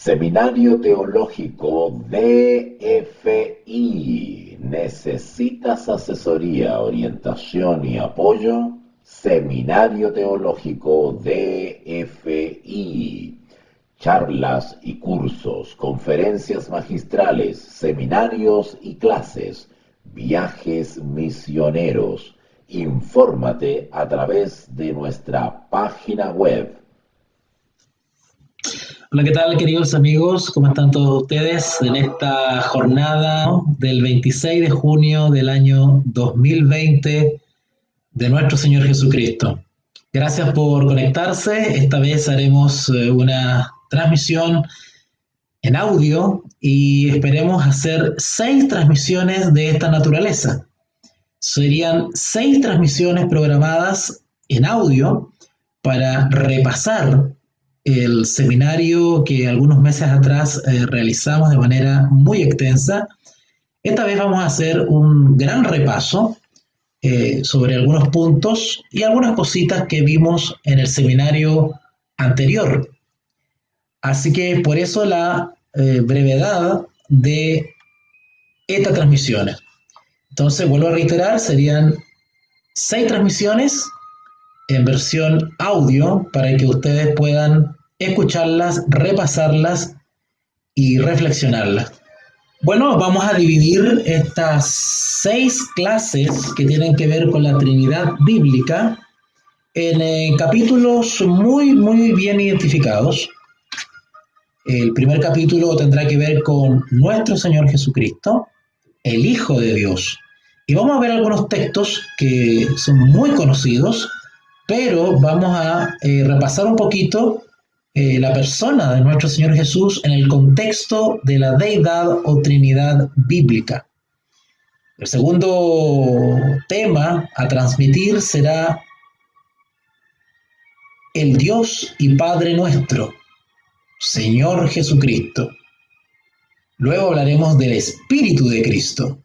Seminario Teológico DFI. ¿Necesitas asesoría, orientación y apoyo? Seminario Teológico DFI. Charlas y cursos, conferencias magistrales, seminarios y clases, viajes misioneros. Infórmate a través de nuestra página web. Hola, ¿qué tal, queridos amigos? ¿Cómo están todos ustedes en esta jornada, ¿no?, del 26 de junio del año 2020 de nuestro Señor Jesucristo? Gracias por conectarse. Esta vez haremos una transmisión en audio y esperemos hacer 6 transmisiones de esta naturaleza. Serían 6 transmisiones programadas en audio para repasar el seminario que algunos meses atrás realizamos de manera muy extensa. Esta vez vamos a hacer un gran repaso sobre algunos puntos y algunas cositas que vimos en el seminario anterior. Así que por eso la brevedad de estas transmisiones. Entonces, vuelvo a reiterar, serían 6 transmisiones en versión audio para que ustedes puedan escucharlas, repasarlas y reflexionarlas. Bueno, vamos a dividir estas 6 clases que tienen que ver con la Trinidad bíblica en capítulos muy bien identificados. El primer capítulo tendrá que ver con nuestro Señor Jesucristo, el Hijo de Dios. Y vamos a ver algunos textos que son muy conocidos, pero vamos a repasar un poquito la persona de nuestro Señor Jesús en el contexto de la deidad o Trinidad bíblica. El segundo tema a transmitir será el Dios y Padre nuestro, Señor Jesucristo. Luego hablaremos del Espíritu de Cristo.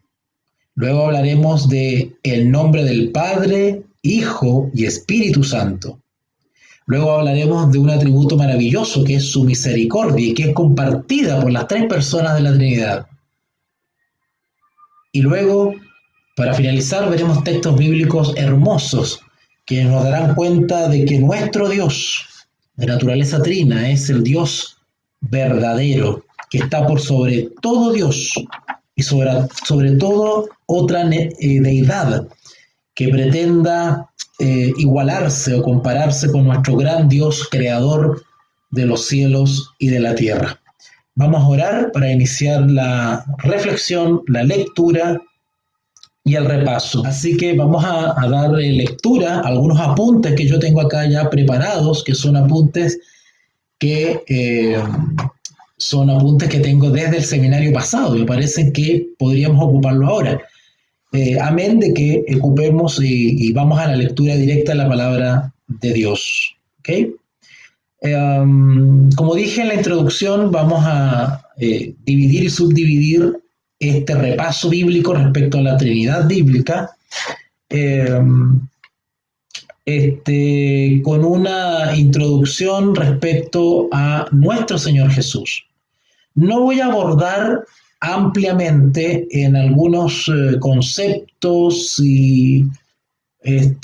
Luego hablaremos de el nombre del Padre, Hijo y Espíritu Santo. Luego hablaremos de un atributo maravilloso que es su misericordia y que es compartida por las 3 personas de la Trinidad. Y luego, para finalizar, veremos textos bíblicos hermosos que nos darán cuenta de que nuestro Dios, de naturaleza trina, es el Dios verdadero, que está por sobre todo Dios y sobre todo otra deidad que pretenda igualarse o compararse con nuestro gran Dios creador de los cielos y de la tierra. Vamos a orar para iniciar la reflexión, la lectura y el repaso. Así que vamos a dar lectura a algunos apuntes que yo tengo acá ya preparados, que son apuntes que tengo desde el seminario pasado. Me parece que podríamos ocuparlo ahora. Amén de que ocupemos y vamos a la lectura directa de la palabra de Dios. ¿Okay? Como dije en la introducción, vamos a dividir y subdividir este repaso bíblico respecto a la Trinidad bíblica con una introducción respecto a nuestro Señor Jesús. No voy a abordar ampliamente en algunos conceptos y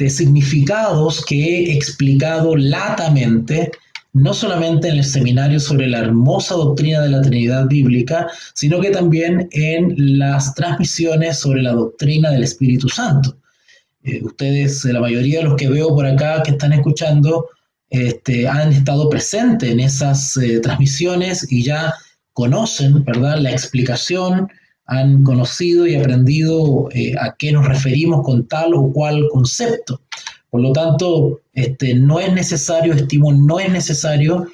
significados que he explicado latamente, no solamente en el seminario sobre la hermosa doctrina de la Trinidad bíblica, sino que también en las transmisiones sobre la doctrina del Espíritu Santo. Ustedes, la mayoría de los que veo por acá que están escuchando, han estado presentes en esas transmisiones y ya conocen, ¿verdad?, la explicación, han conocido y aprendido a qué nos referimos con tal o cual concepto. Por lo tanto, no es necesario, estimo, no es necesario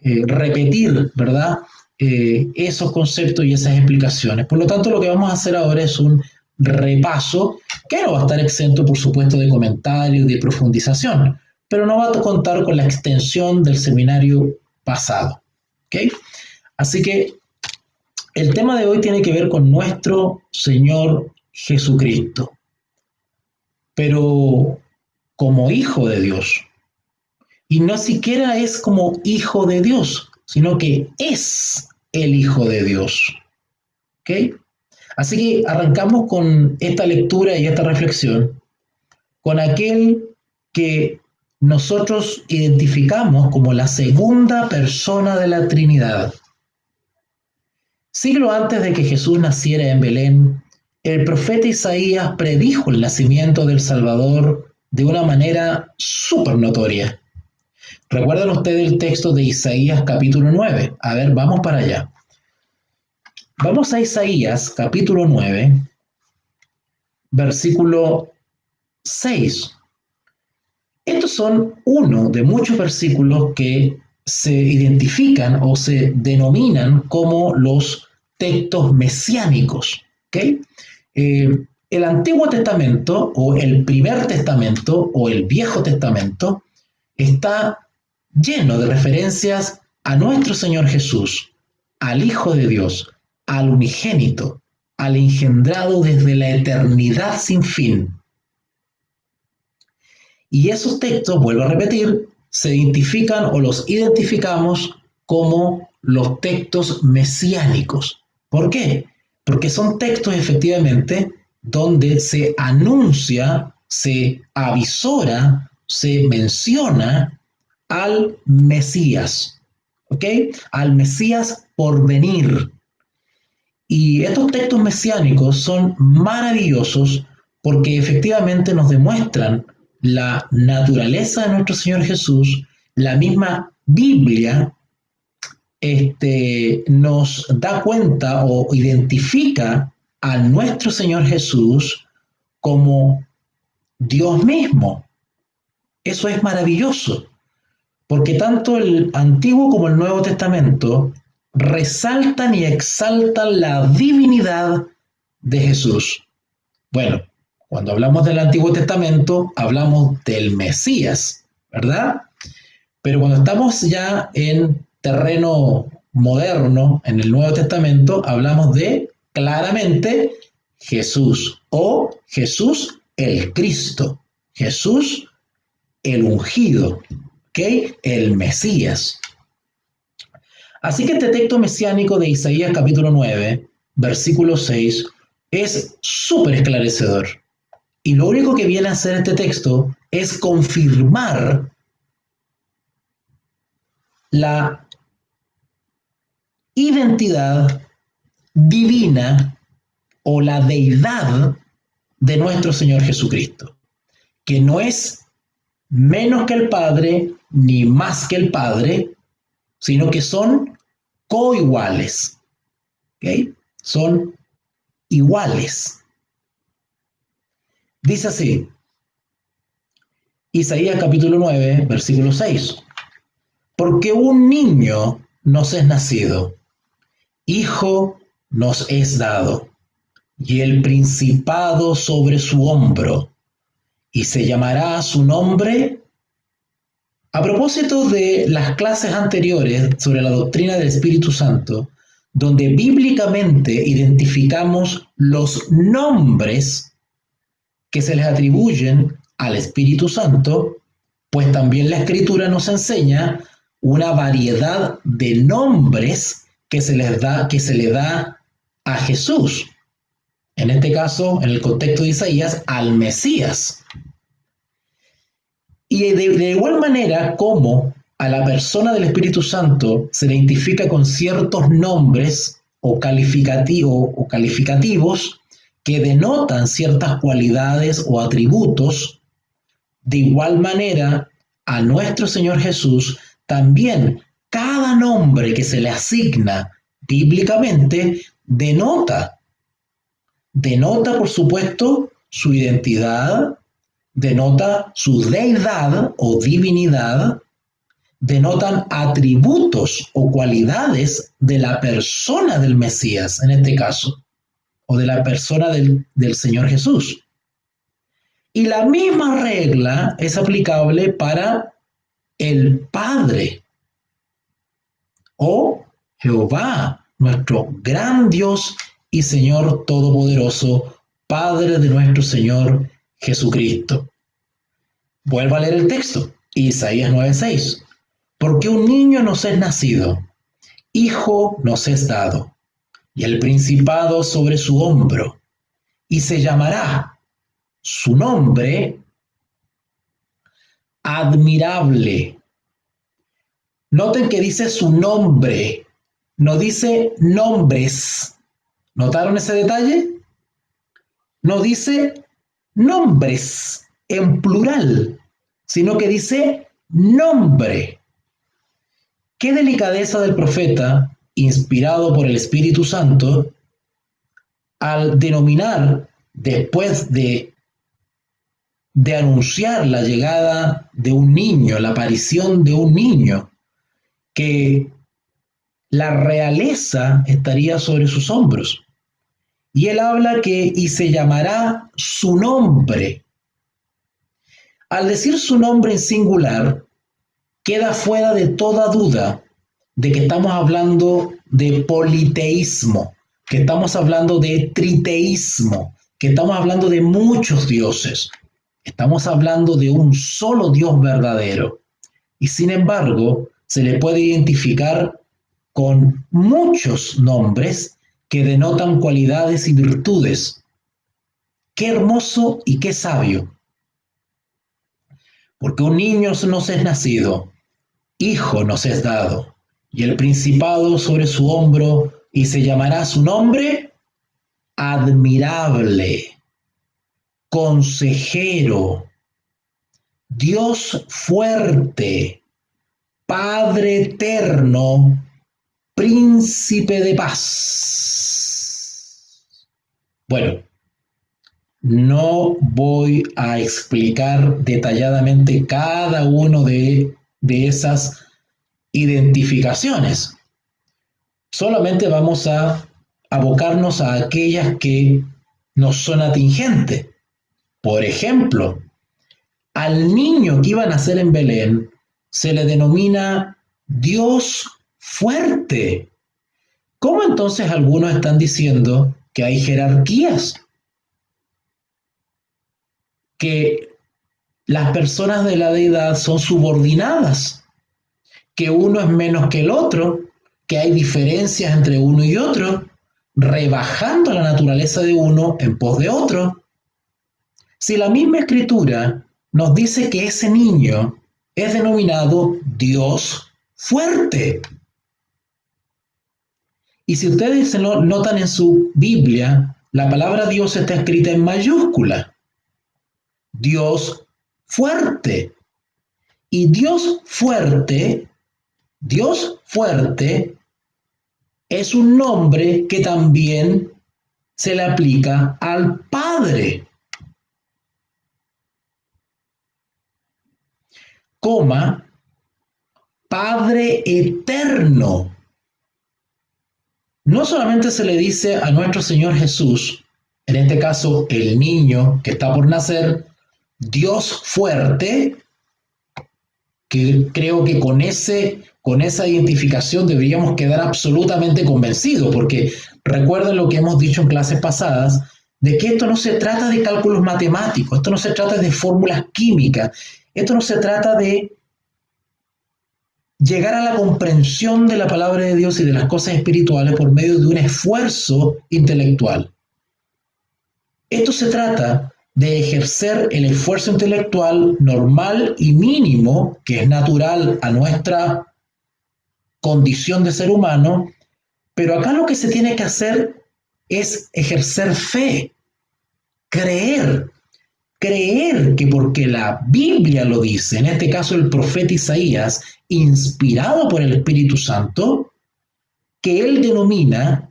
repetir, ¿verdad?, esos conceptos y esas explicaciones. Por lo tanto, lo que vamos a hacer ahora es un repaso que no va a estar exento, por supuesto, de comentarios, de profundización, pero no va a contar con la extensión del seminario pasado. ¿Okay? Así que el tema de hoy tiene que ver con nuestro Señor Jesucristo, pero como Hijo de Dios. Y no siquiera es como Hijo de Dios, sino que es el Hijo de Dios. ¿Ok? Así que arrancamos con esta lectura y esta reflexión con aquel que nosotros identificamos como la segunda persona de la Trinidad. Siglo antes de que Jesús naciera en Belén, el profeta Isaías predijo el nacimiento del Salvador de una manera súper notoria. ¿Recuerdan ustedes el texto de Isaías capítulo 9? A ver, vamos para allá. Vamos a Isaías capítulo 9, versículo 6. Estos son uno de muchos versículos que se identifican o se denominan como los textos mesiánicos. ¿Okay? El Antiguo Testamento o el Primer Testamento o el Viejo Testamento está lleno de referencias a nuestro Señor Jesús, al Hijo de Dios, al unigénito, al engendrado desde la eternidad sin fin. Y esos textos, vuelvo a repetir, se identifican o los identificamos como los textos mesiánicos. ¿Por qué? Porque son textos efectivamente donde se anuncia, se avisora, se menciona al Mesías, ¿ok? Al Mesías por venir. Y estos textos mesiánicos son maravillosos porque efectivamente nos demuestran la naturaleza de nuestro Señor Jesús. La misma Biblia nos da cuenta o identifica a nuestro Señor Jesús como Dios mismo. Eso es maravilloso, porque tanto el Antiguo como el Nuevo Testamento resaltan y exaltan la divinidad de Jesús. Bueno, cuando hablamos del Antiguo Testamento, hablamos del Mesías, ¿verdad? Pero cuando estamos ya en terreno moderno, en el Nuevo Testamento, hablamos de, claramente, Jesús o Jesús el Cristo, Jesús el ungido, ¿ok? El Mesías. Así que este texto mesiánico de Isaías capítulo 9, versículo 6, es súper esclarecedor. Y lo único que viene a hacer este texto es confirmar la identidad divina o la deidad de nuestro Señor Jesucristo, que no es menos que el Padre ni más que el Padre, sino que son coiguales, ¿ok? Son iguales. Dice así, Isaías capítulo 9, versículo 6. Porque un niño nos es nacido, hijo nos es dado, y el principado sobre su hombro, y se llamará su nombre. A propósito de las clases anteriores sobre la doctrina del Espíritu Santo, donde bíblicamente identificamos los nombres que se les atribuyen al Espíritu Santo, pues también la Escritura nos enseña una variedad de nombres que se le da a Jesús. En este caso, en el contexto de Isaías, al Mesías. Y de igual manera como a la persona del Espíritu Santo se le identifica con ciertos nombres o calificativos que denotan ciertas cualidades o atributos, de igual manera a nuestro Señor Jesús también cada nombre que se le asigna bíblicamente denota, por supuesto, su identidad, denota su deidad o divinidad, denotan atributos o cualidades de la persona del Mesías, en este caso, o de la persona del Señor Jesús. Y la misma regla es aplicable para el Padre o Jehová, nuestro gran Dios y Señor Todopoderoso, Padre de nuestro Señor Jesucristo. Vuelvo a leer el texto, Isaías 9:6. Porque un niño nos es nacido, Hijo nos es dado, y el principado sobre su hombro, y se llamará su nombre admirable. Noten que dice su nombre, no dice nombres. ¿Notaron ese detalle? No dice nombres en plural, sino que dice nombre. Qué delicadeza del profeta, inspirado por el Espíritu Santo, al denominar, después de anunciar la llegada de un niño, la aparición de un niño, que la realeza estaría sobre sus hombros. Y él habla que y se llamará su nombre. Al decir su nombre en singular, queda fuera de toda duda de que estamos hablando de politeísmo, que estamos hablando de triteísmo, que estamos hablando de muchos dioses. Estamos hablando de un solo Dios verdadero. Y sin embargo, se le puede identificar con muchos nombres que denotan cualidades y virtudes. Qué hermoso y qué sabio. Porque un niño nos es nacido, hijo nos es dado, y el principado sobre su hombro, y se llamará su nombre admirable, consejero, Dios fuerte, Padre eterno, príncipe de paz. Bueno, no voy a explicar detalladamente cada uno de esas identificaciones. Solamente vamos a abocarnos a aquellas que nos son atingentes. Por ejemplo, al niño que iba a nacer en Belén se le denomina Dios fuerte. ¿Cómo entonces algunos están diciendo que hay jerarquías? Que las personas de la deidad son subordinadas, que uno es menos que el otro, que hay diferencias entre uno y otro, rebajando la naturaleza de uno en pos de otro. Si la misma escritura nos dice que ese niño es denominado Dios fuerte. Y si ustedes se notan en su Biblia, la palabra Dios está escrita en mayúscula. Dios fuerte. Y Dios fuerte es un nombre que también se le aplica al Padre. Coma, Padre eterno. No solamente se le dice a nuestro Señor Jesús, en este caso el niño que está por nacer, Dios fuerte, que creo que con esa identificación deberíamos quedar absolutamente convencidos, porque recuerden lo que hemos dicho en clases pasadas, de que esto no se trata de cálculos matemáticos, esto no se trata de fórmulas químicas, esto no se trata de llegar a la comprensión de la palabra de Dios y de las cosas espirituales por medio de un esfuerzo intelectual. Esto se trata de ejercer el esfuerzo intelectual normal y mínimo, que es natural a nuestra condición de ser humano, pero acá lo que se tiene que hacer es ejercer fe, creer que porque la Biblia lo dice, en este caso el profeta Isaías, inspirado por el Espíritu Santo, que él denomina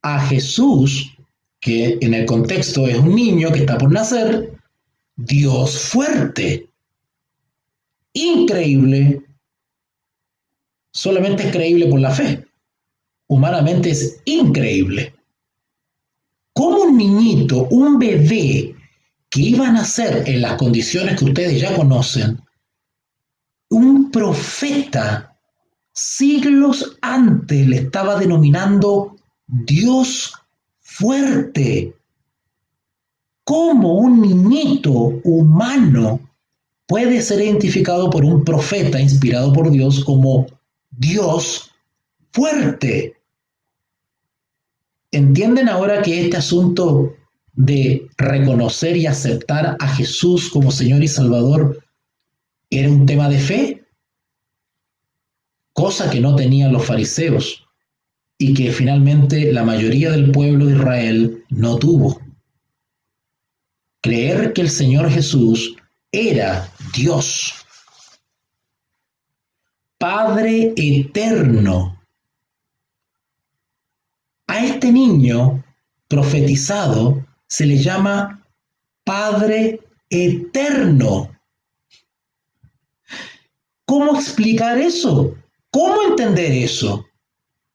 a Jesús, que en el contexto es un niño que está por nacer, Dios fuerte. Increíble. Solamente es creíble por la fe. Humanamente es increíble. ¿Cómo un niñito, un bebé que iba a nacer en las condiciones que ustedes ya conocen, un profeta siglos antes le estaba denominando Dios fuerte? ¿Cómo un niñito humano puede ser identificado por un profeta inspirado por Dios como Dios fuerte. ¿Entienden ahora que este asunto de reconocer y aceptar a Jesús como Señor y Salvador era un tema de fe? Cosa que no tenían los fariseos y que finalmente la mayoría del pueblo de Israel no tuvo. Creer que el Señor Jesús era Dios, Padre eterno. A este niño profetizado se le llama Padre eterno. ¿Cómo explicar eso? ¿Cómo entender eso?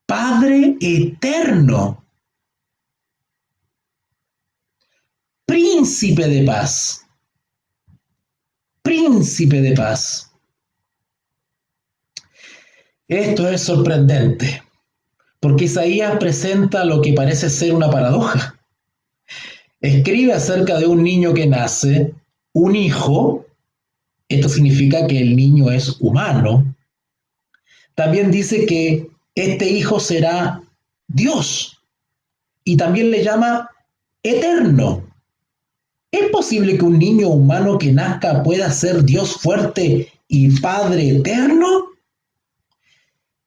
Padre eterno. Príncipe de paz. Príncipe de paz. Esto es sorprendente, porque Isaías presenta lo que parece ser una paradoja. Escribe acerca de un niño que nace, un hijo. Esto significa que el niño es humano. También dice que este hijo será Dios y también le llama eterno. ¿Es posible que un niño humano que nazca pueda ser Dios fuerte y Padre eterno?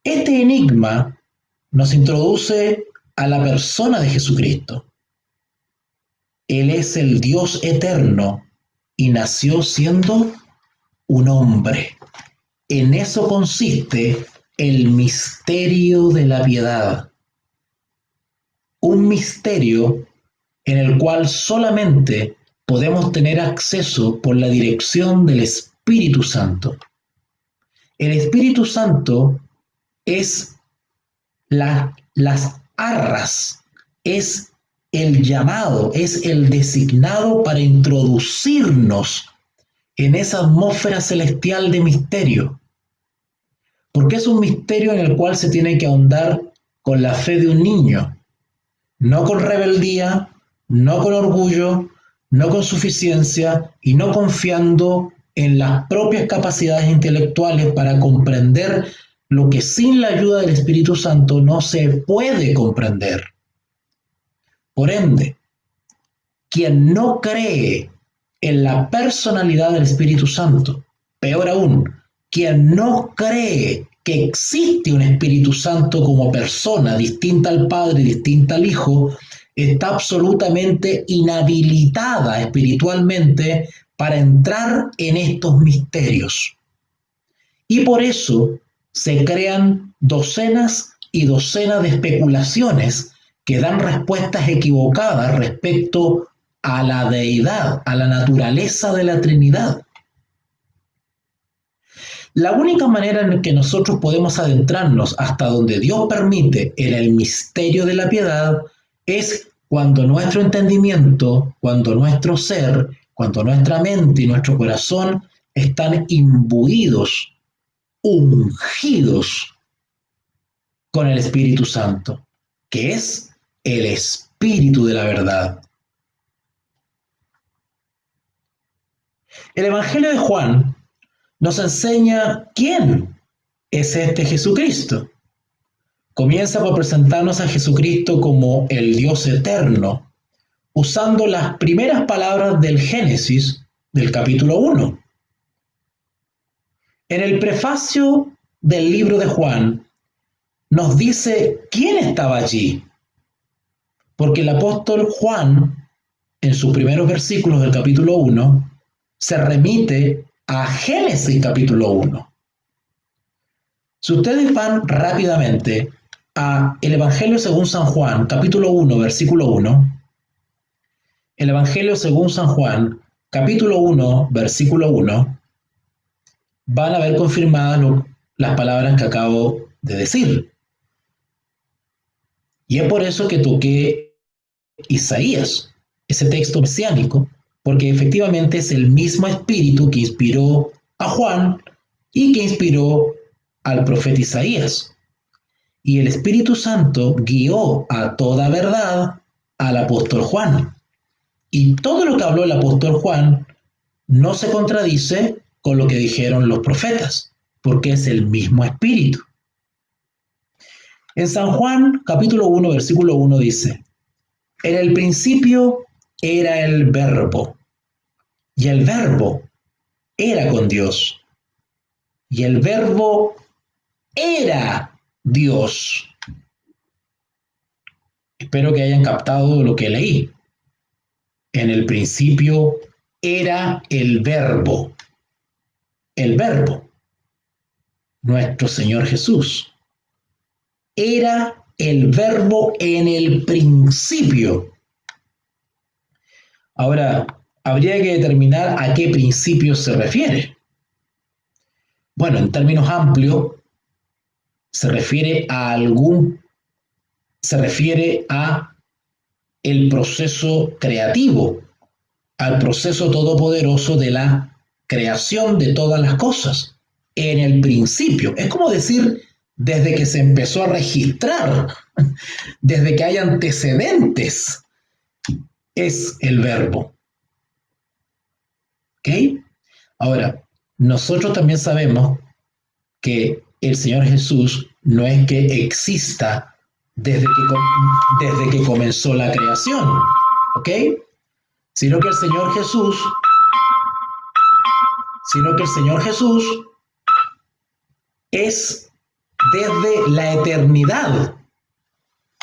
Este enigma nos introduce a la persona de Jesucristo. Él es el Dios eterno y nació siendo un hombre. En eso consiste el misterio de la piedad. Un misterio en el cual solamente podemos tener acceso por la dirección del Espíritu Santo. El Espíritu Santo es las arras, es el llamado, es el designado para introducirnos en esa atmósfera celestial de misterio. Porque es un misterio en el cual se tiene que ahondar con la fe de un niño, no con rebeldía, no con orgullo, no con suficiencia y no confiando en las propias capacidades intelectuales para comprender lo que sin la ayuda del Espíritu Santo no se puede comprender. Por ende, quien no cree en la personalidad del Espíritu Santo, peor aún, quien no cree que existe un Espíritu Santo como persona distinta al Padre y distinta al Hijo, está absolutamente inhabilitada espiritualmente para entrar en estos misterios. Y por eso se crean docenas y docenas de especulaciones que dan respuestas equivocadas respecto a la deidad, a la naturaleza de la Trinidad. La única manera en que nosotros podemos adentrarnos hasta donde Dios permite en el misterio de la piedad es cuando nuestro entendimiento, cuando nuestro ser, cuando nuestra mente y nuestro corazón están imbuidos, ungidos con el Espíritu Santo, que es el Espíritu de la verdad. El Evangelio de Juan nos enseña quién es este Jesucristo. Comienza por presentarnos a Jesucristo como el Dios eterno, usando las primeras palabras del Génesis del capítulo 1. En el prefacio del libro de Juan nos dice quién estaba allí, porque el apóstol Juan, en sus primeros versículos del capítulo 1, se remite a Génesis capítulo 1. Si ustedes van rápidamente a el Evangelio según San Juan, capítulo 1, versículo 1, el Evangelio según San Juan, capítulo 1, versículo 1, van a ver confirmadas las palabras que acabo de decir. Y es por eso que toqué Isaías, ese texto mesiánico, porque efectivamente es el mismo espíritu que inspiró a Juan y que inspiró al profeta Isaías. Y el Espíritu Santo guió a toda verdad al apóstol Juan. Y todo lo que habló el apóstol Juan no se contradice con lo que dijeron los profetas, porque es el mismo espíritu. En San Juan, capítulo 1, versículo 1 dice, en el principio era el verbo, y el verbo era con Dios, y el verbo era Dios. Espero que hayan captado lo que leí. En el principio era el verbo, nuestro Señor Jesús. Era el verbo en el principio. Ahora, habría que determinar a qué principio se refiere. Bueno, en términos amplios, se refiere a el proceso creativo, al proceso todopoderoso de la creación de todas las cosas. En el principio, es como decir, desde que se empezó a registrar, desde que hay antecedentes, es el verbo. ¿Ok? Ahora, nosotros también sabemos que el Señor Jesús no es que exista desde que comenzó la creación, ¿ok? Sino que el Señor Jesús es desde la eternidad,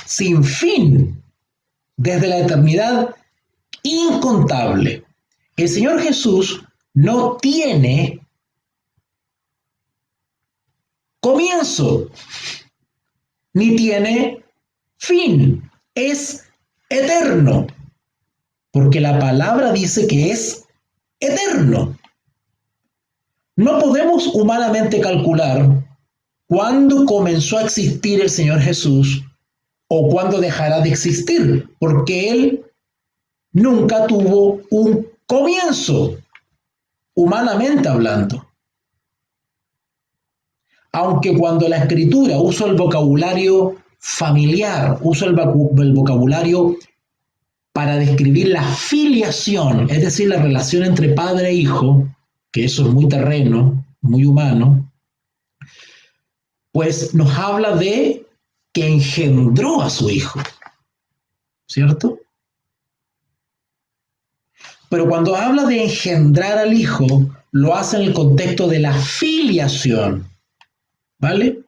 sin fin, desde la eternidad incontable. El Señor Jesús no tiene comienzo, ni tiene fin, es eterno, porque la palabra dice que es eterno. No podemos humanamente calcular cuándo comenzó a existir el Señor Jesús o cuándo dejará de existir, porque Él nunca tuvo un comienzo, humanamente hablando. Aunque cuando la Escritura usa el vocabulario familiar, usa el vocabulario para describir la filiación, es decir, la relación entre padre e hijo, que eso es muy terreno, muy humano, pues nos habla de que engendró a su hijo, ¿cierto? Pero cuando habla de engendrar al hijo, lo hace en el contexto de la filiación, ¿vale?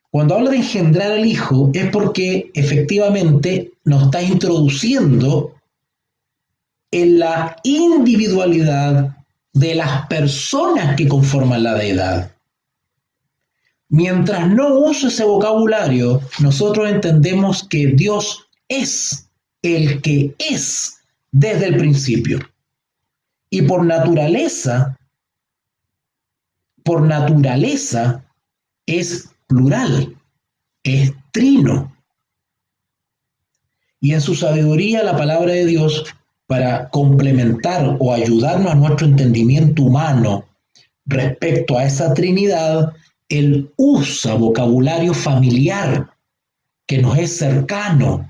Cuando habla de engendrar al hijo es porque efectivamente nos está introduciendo en la individualidad de las personas que conforman la deidad. Mientras no use ese vocabulario, nosotros entendemos que Dios es el que es desde el principio. Y por naturaleza es plural, es trino. Y en su sabiduría la palabra de Dios, para complementar o ayudarnos a nuestro entendimiento humano respecto a esa Trinidad, Él usa vocabulario familiar que nos es cercano.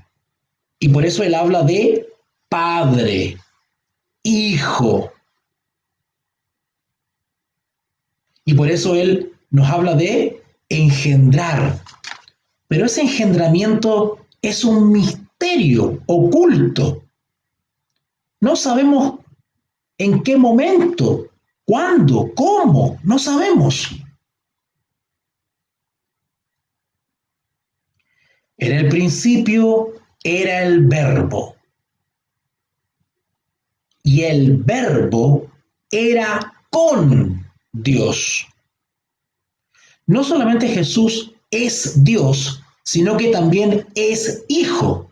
Y por eso Él habla de Padre, Hijo. Y por eso Él nos habla de engendrar. Pero ese engendramiento es un misterio oculto. No sabemos en qué momento, cuándo, cómo, no sabemos. En el principio era el verbo. Y el verbo era con Dios. No solamente Jesús es Dios, sino que también es Hijo.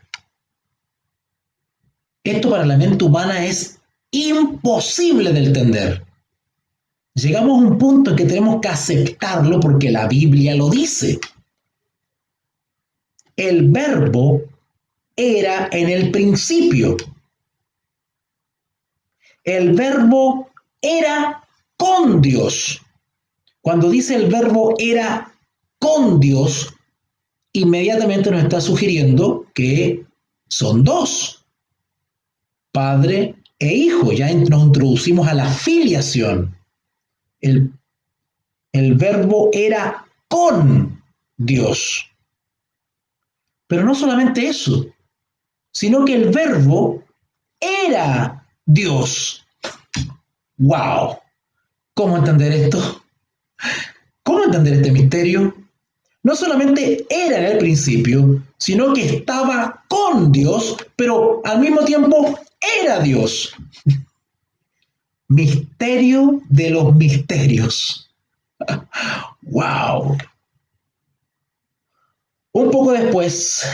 Esto para la mente humana es imposible de entender. Llegamos a un punto en que tenemos que aceptarlo porque la Biblia lo dice. El verbo era en el principio. El verbo era con Dios. Cuando dice el verbo era con Dios, inmediatamente nos está sugiriendo que son dos, Padre e Hijo. Ya nos introducimos a la filiación. El verbo era con Dios. Pero no solamente eso, sino que el Verbo era Dios. ¡Wow! ¿Cómo entender esto? ¿Cómo entender este misterio? No solamente era en el principio, sino que estaba con Dios, pero al mismo tiempo era Dios. Misterio de los misterios. ¡Wow! Un poco después,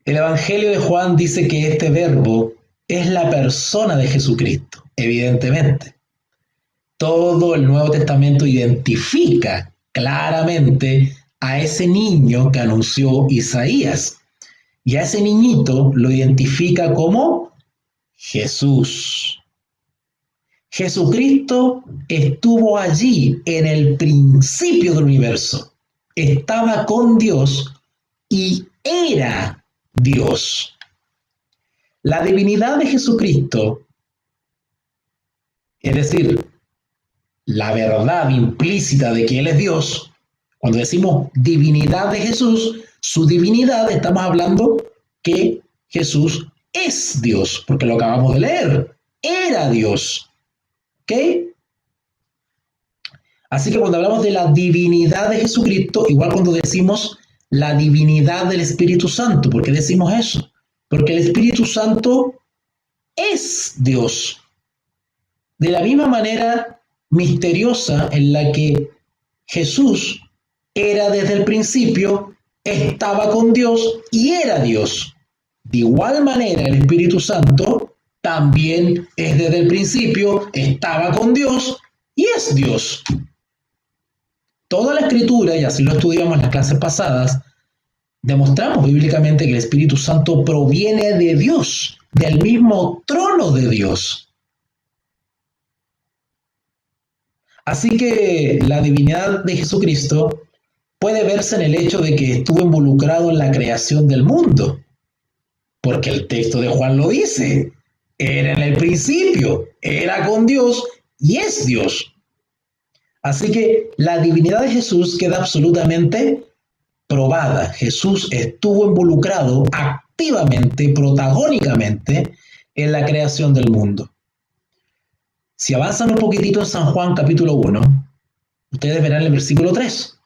el Evangelio de Juan dice que este verbo es la persona de Jesucristo, evidentemente. Todo el Nuevo Testamento identifica claramente a ese niño que anunció Isaías. Y a ese niñito lo identifica como Jesús. Jesucristo estuvo allí en el principio del universo. Estaba con Dios y era Dios. La divinidad de Jesucristo, es decir, la verdad implícita de que Él es Dios, cuando decimos divinidad de Jesús, su divinidad, estamos hablando que Jesús es Dios, porque lo acabamos de leer, era Dios. ¿Ok? Así que cuando hablamos de la divinidad de Jesucristo, igual cuando decimos la divinidad del Espíritu Santo, ¿por qué decimos eso? Porque el Espíritu Santo es Dios. De la misma manera misteriosa en la que Jesús era desde el principio, estaba con Dios y era Dios. De igual manera el Espíritu Santo también es desde el principio, estaba con Dios y es Dios. Toda la Escritura, y así lo estudiamos en las clases pasadas, demostramos bíblicamente que el Espíritu Santo proviene de Dios, del mismo trono de Dios. Así que la divinidad de Jesucristo puede verse en el hecho de que estuvo involucrado en la creación del mundo, porque el texto de Juan lo dice, era en el principio, era con Dios y es Dios. Así que la divinidad de Jesús queda absolutamente probada. Jesús estuvo involucrado activamente, protagónicamente, en la creación del mundo. Si avanzan un poquitito en San Juan capítulo 1, ustedes verán el versículo 3.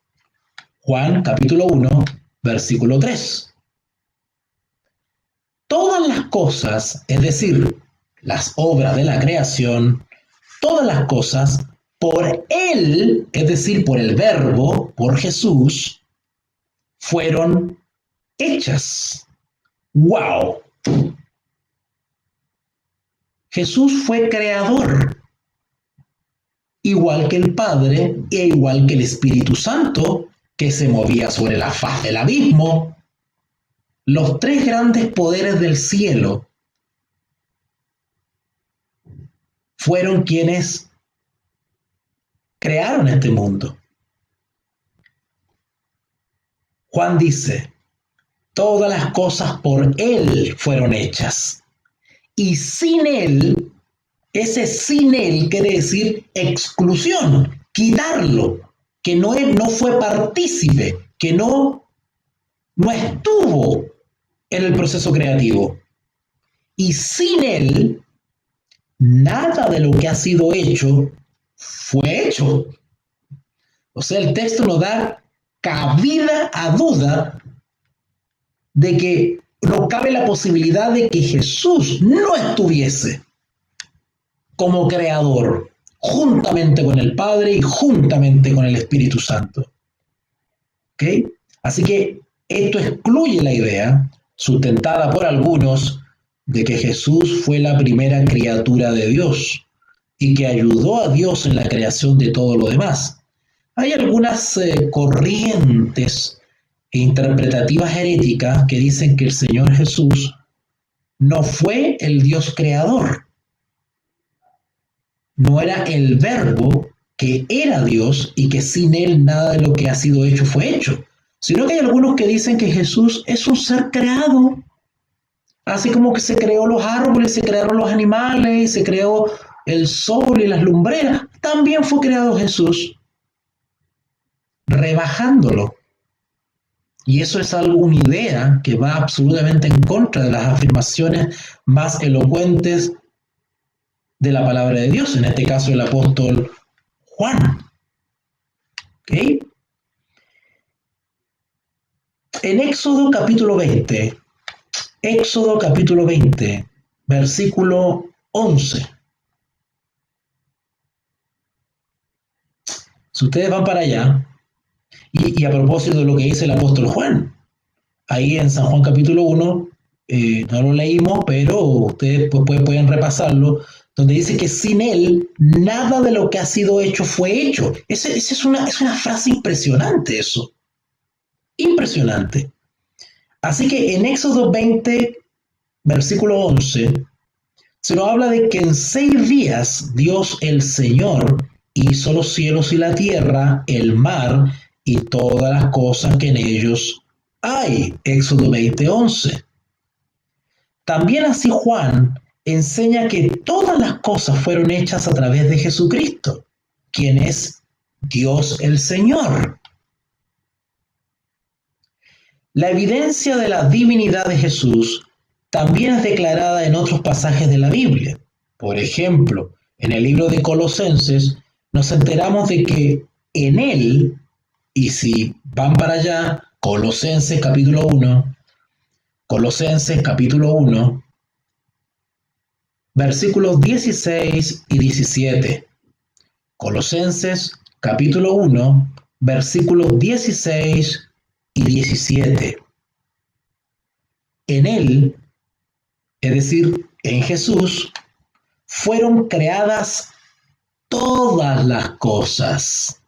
Juan capítulo 1, versículo 3. Todas las cosas, es decir, las obras de la creación, todas las cosas, por Él, es decir, por el Verbo, por Jesús, fueron hechas. ¡Wow! Jesús fue creador, igual que el Padre e igual que el Espíritu Santo, que se movía sobre la faz del abismo. Los tres grandes poderes del cielo fueron quienes crearon este mundo. Juan dice, todas las cosas por Él fueron hechas. Y sin Él, ese sin Él quiere decir exclusión, quitarlo, que no fue partícipe, que no estuvo en el proceso creativo. Y sin Él, nada de lo que ha sido hecho fue hecho. O sea, el texto nos da cabida a duda de que no cabe la posibilidad de que Jesús no estuviese como creador, juntamente con el Padre y juntamente con el Espíritu Santo. ¿Ok? Así que esto excluye la idea, sustentada por algunos, de que Jesús fue la primera criatura de Dios y que ayudó a Dios en la creación de todo lo demás. Hay algunas corrientes interpretativas heréticas que dicen que el Señor Jesús no fue el Dios creador, no era el Verbo que era Dios y que sin Él nada de lo que ha sido hecho fue hecho, sino que hay algunos que dicen que Jesús es un ser creado, así como que se creó los árboles, se crearon los animales, se creó el sol y las lumbreras, también fue creado Jesús, rebajándolo. Y eso es algo, una idea que va absolutamente en contra de las afirmaciones más elocuentes de la palabra de Dios, en este caso el apóstol Juan. ¿Okay? En Éxodo capítulo 20, versículo 11. Si ustedes van para allá, y a propósito de lo que dice el apóstol Juan, ahí en San Juan capítulo 1, no lo leímos, pero ustedes pueden repasarlo, donde dice que sin él nada de lo que ha sido hecho fue hecho. Esa es una frase impresionante eso, impresionante. Así que en Éxodo 20, versículo 11, se nos habla de que en 6 días Dios el Señor hizo los cielos y la tierra, el mar y todas las cosas que en ellos hay. Éxodo 20:11. También así Juan enseña que todas las cosas fueron hechas a través de Jesucristo, quien es Dios el Señor. La evidencia de la divinidad de Jesús también es declarada en otros pasajes de la Biblia. Por ejemplo, en el libro de Colosenses nos enteramos de que en él, y si van para allá, Colosenses capítulo 1, versículos 16 y 17. Colosenses capítulo 1, versículos 16 y 17. En él, es decir, en Jesús, fueron creadas todas las cosas.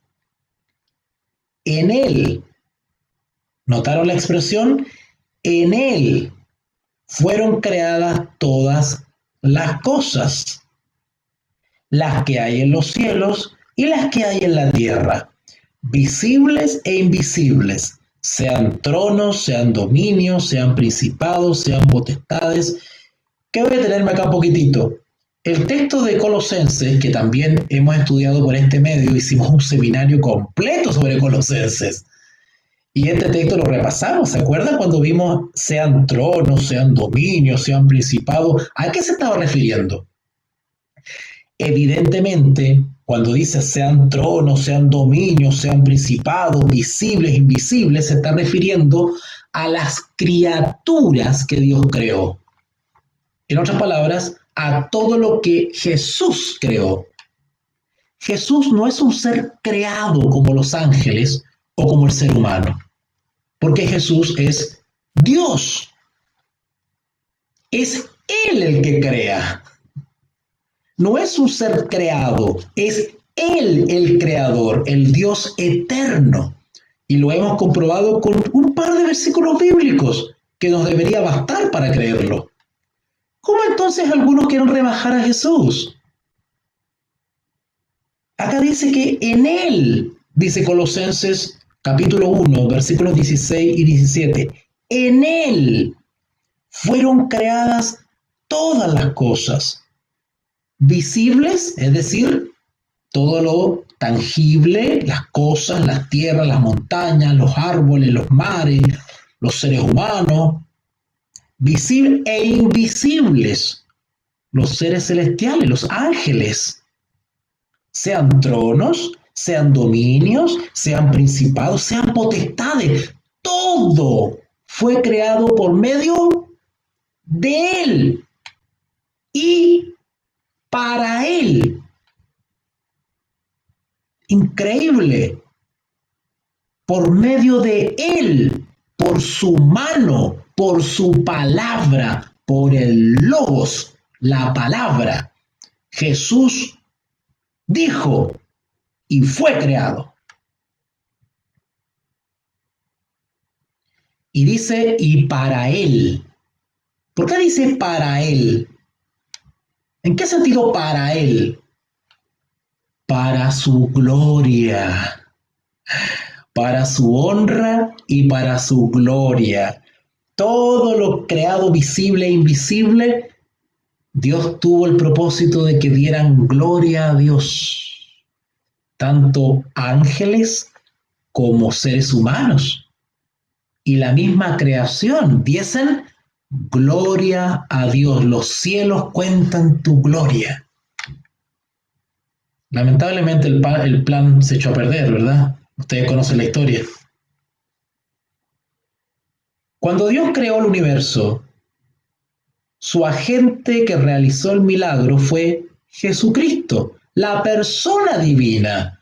En él, ¿notaron la expresión? En él fueron creadas todas las cosas, las que hay en los cielos y las que hay en la tierra, visibles e invisibles, sean tronos, sean dominios, sean principados, sean potestades. Que voy a tenerme acá un poquitito. El texto de Colosenses, que también hemos estudiado por este medio, hicimos un seminario completo sobre Colosenses. Y este texto lo repasamos, ¿se acuerdan cuando vimos sean tronos, sean dominios, sean principados? ¿A qué se estaba refiriendo? Evidentemente, cuando dice sean tronos, sean dominios, sean principados, visibles, invisibles, se está refiriendo a las criaturas que Dios creó. En otras palabras, a todo lo que Jesús creó. Jesús no es un ser creado como los ángeles o como el ser humano, porque Jesús es Dios. Es Él el que crea. No es un ser creado, es Él el creador, el Dios eterno. Y lo hemos comprobado con un par de versículos bíblicos que nos debería bastar para creerlo. ¿Cómo entonces algunos quieren rebajar a Jesús? Acá dice que en Él, dice Colosenses capítulo 1, versículos 16 y 17, en Él fueron creadas todas las cosas, visibles, es decir, todo lo tangible, las cosas, las tierras, las montañas, los árboles, los mares, los seres humanos, visibles e invisibles, los seres celestiales, los ángeles, sean tronos, sean dominios, sean principados, sean potestades, todo fue creado por medio de Él y para Él. Increíble. Por medio de Él, por su mano, por su palabra, por el Logos, la palabra, Jesús dijo y fue creado. Y dice, y para Él. ¿Por qué dice para Él? ¿En qué sentido para Él? Para su gloria, para su honra y para su gloria. Todo lo creado visible e invisible, Dios tuvo el propósito de que dieran gloria a Dios, tanto ángeles como seres humanos. y la misma creación diesen gloria a Dios. Los cielos cuentan tu gloria. Lamentablemente el plan se echó a perder, ¿verdad? Ustedes conocen la historia. Cuando Dios creó el universo, su agente que realizó el milagro fue Jesucristo, la persona divina,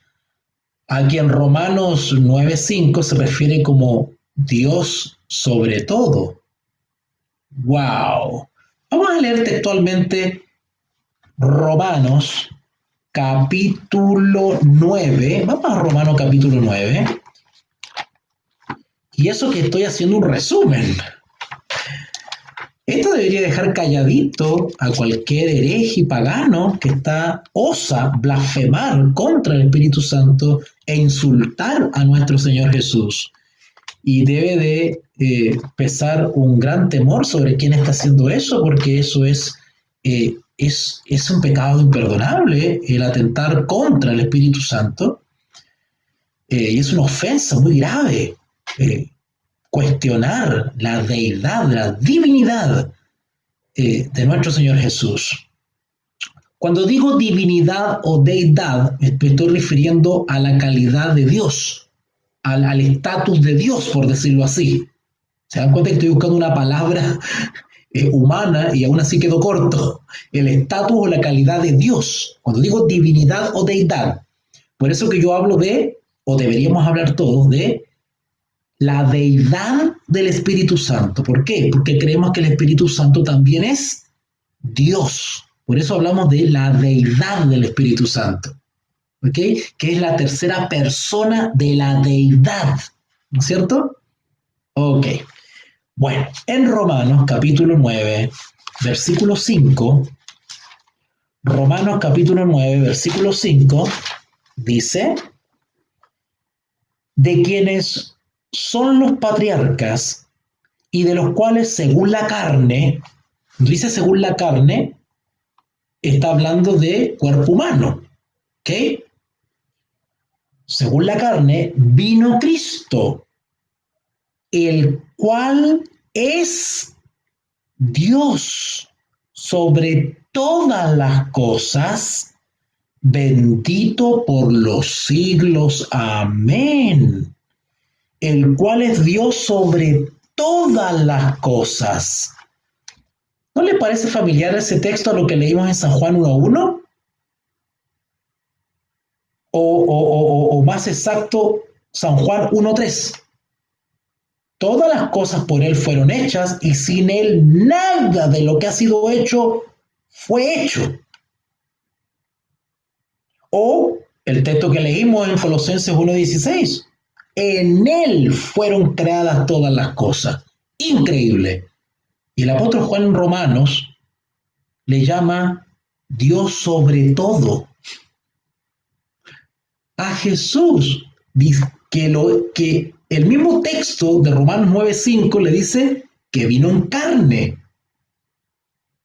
a quien Romanos 9:5 se refiere como Dios sobre todo. ¡Wow! Vamos a leer textualmente Romanos capítulo 9. Vamos a Romanos capítulo 9. Y eso que estoy haciendo un resumen. Esto debería dejar calladito a cualquier hereje pagano que osa blasfemar contra el Espíritu Santo e insultar a nuestro Señor Jesús. Y debe de pesar un gran temor sobre quién está haciendo eso, porque eso es un pecado imperdonable, el atentar contra el Espíritu Santo. Y es una ofensa muy grave. Cuestionar la deidad, la divinidad de nuestro Señor Jesús. Cuando digo divinidad o deidad, me estoy refiriendo a la calidad de Dios, al estatus de Dios, por decirlo así. ¿Se dan cuenta que estoy buscando una palabra humana y aún así quedo corto? El estatus o la calidad de Dios. Cuando digo divinidad o deidad, por eso que yo hablo o deberíamos hablar todos de la deidad del Espíritu Santo. ¿Por qué? Porque creemos que el Espíritu Santo también es Dios. Por eso hablamos de la deidad del Espíritu Santo. ¿Ok? Que es la tercera persona de la deidad. ¿No es cierto? Ok. Bueno, en Romanos capítulo 9, versículo 5, Romanos capítulo 9, versículo 5, dice, de quienes son los patriarcas y de los cuales según la carne, dice según la carne, está hablando de cuerpo humano, ¿ok? Según la carne, vino Cristo, el cual es Dios sobre todas las cosas, bendito por los siglos. Amén. El cual es Dios sobre todas las cosas. ¿No le parece familiar ese texto a lo que leímos en San Juan 1:1? O más exacto, San Juan 1:3. Todas las cosas por Él fueron hechas y sin Él nada de lo que ha sido hecho fue hecho. O el texto que leímos en Colosenses 1:16. En Él fueron creadas todas las cosas. Increíble. Y el apóstol Juan en Romanos le llama Dios sobre todo. A Jesús, dice que el mismo texto de Romanos 9:5 le dice que vino en carne.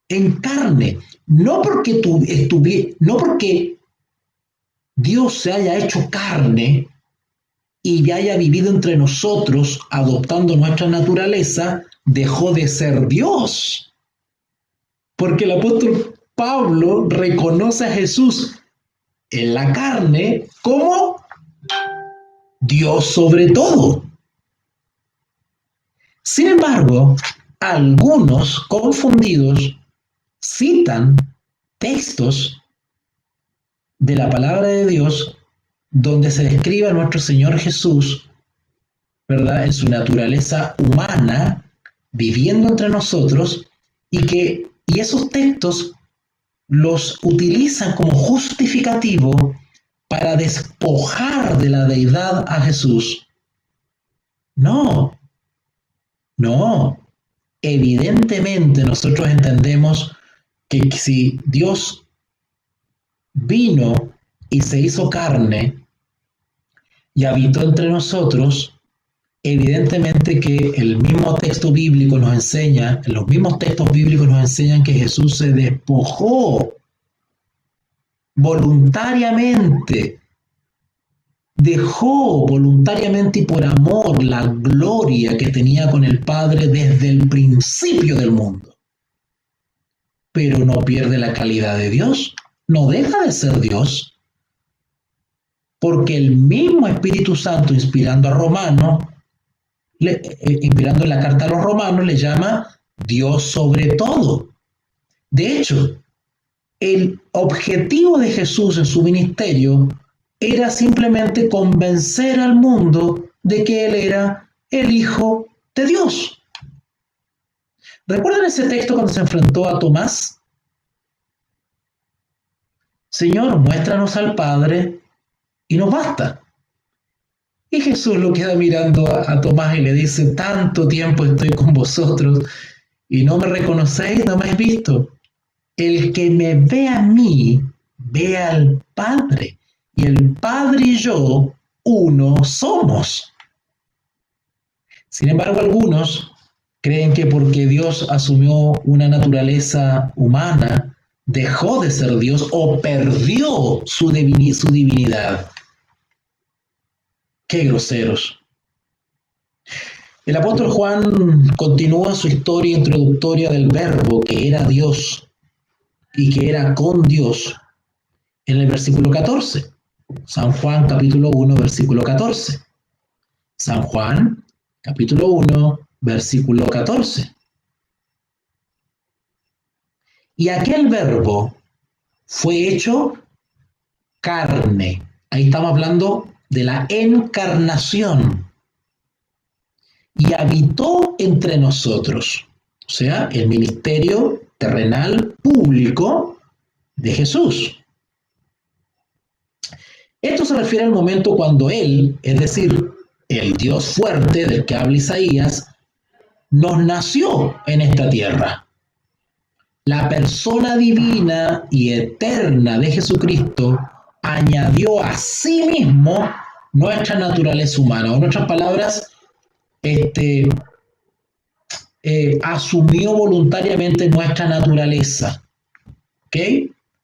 En carne. No porque Dios se haya hecho carne y haya vivido entre nosotros adoptando nuestra naturaleza, dejó de ser Dios. Porque el apóstol Pablo reconoce a Jesús en la carne como Dios sobre todo. Sin embargo, algunos confundidos citan textos de la palabra de Dios donde se describe a nuestro Señor Jesús, ¿verdad?, en su naturaleza humana, viviendo entre nosotros, y esos textos los utilizan como justificativo para despojar de la deidad a Jesús. No. Evidentemente nosotros entendemos que si Dios vino y se hizo carne y habitó entre nosotros, evidentemente que el mismo texto bíblico nos enseña, los mismos textos bíblicos nos enseñan que Jesús se despojó voluntariamente dejó voluntariamente y por amor la gloria que tenía con el Padre desde el principio del mundo. Pero no pierde la calidad de Dios, no deja de ser Dios, porque el mismo Espíritu Santo, inspirando a Romanos, inspirando en la carta a los Romanos, le llama Dios sobre todo. De hecho, el objetivo de Jesús en su ministerio era simplemente convencer al mundo de que Él era el Hijo de Dios. ¿Recuerdan ese texto cuando se enfrentó a Tomás? Señor, muéstranos al Padre y nos basta. Y Jesús lo queda mirando a Tomás y le dice, tanto tiempo estoy con vosotros y no me reconocéis, no me habéis visto. El que me ve a mí, ve al Padre. Y el Padre y yo, uno somos. Sin embargo, algunos creen que porque Dios asumió una naturaleza humana, dejó de ser Dios o perdió su divinidad. ¡Qué groseros! El apóstol Juan continúa su historia introductoria del Verbo, que era Dios y que era con Dios, en el versículo 14. San Juan capítulo 1, versículo 14. San Juan capítulo 1, versículo 14. Y aquel Verbo fue hecho carne. Ahí estamos hablando de la encarnación. Y habitó entre nosotros. O sea, el ministerio terrenal público de Jesús. Esto se refiere al momento cuando Él, es decir, el Dios fuerte del que habla Isaías, nos nació en esta tierra. La persona divina y eterna de Jesucristo añadió a sí mismo nuestra naturaleza humana. O en otras palabras, asumió voluntariamente nuestra naturaleza. ¿Ok?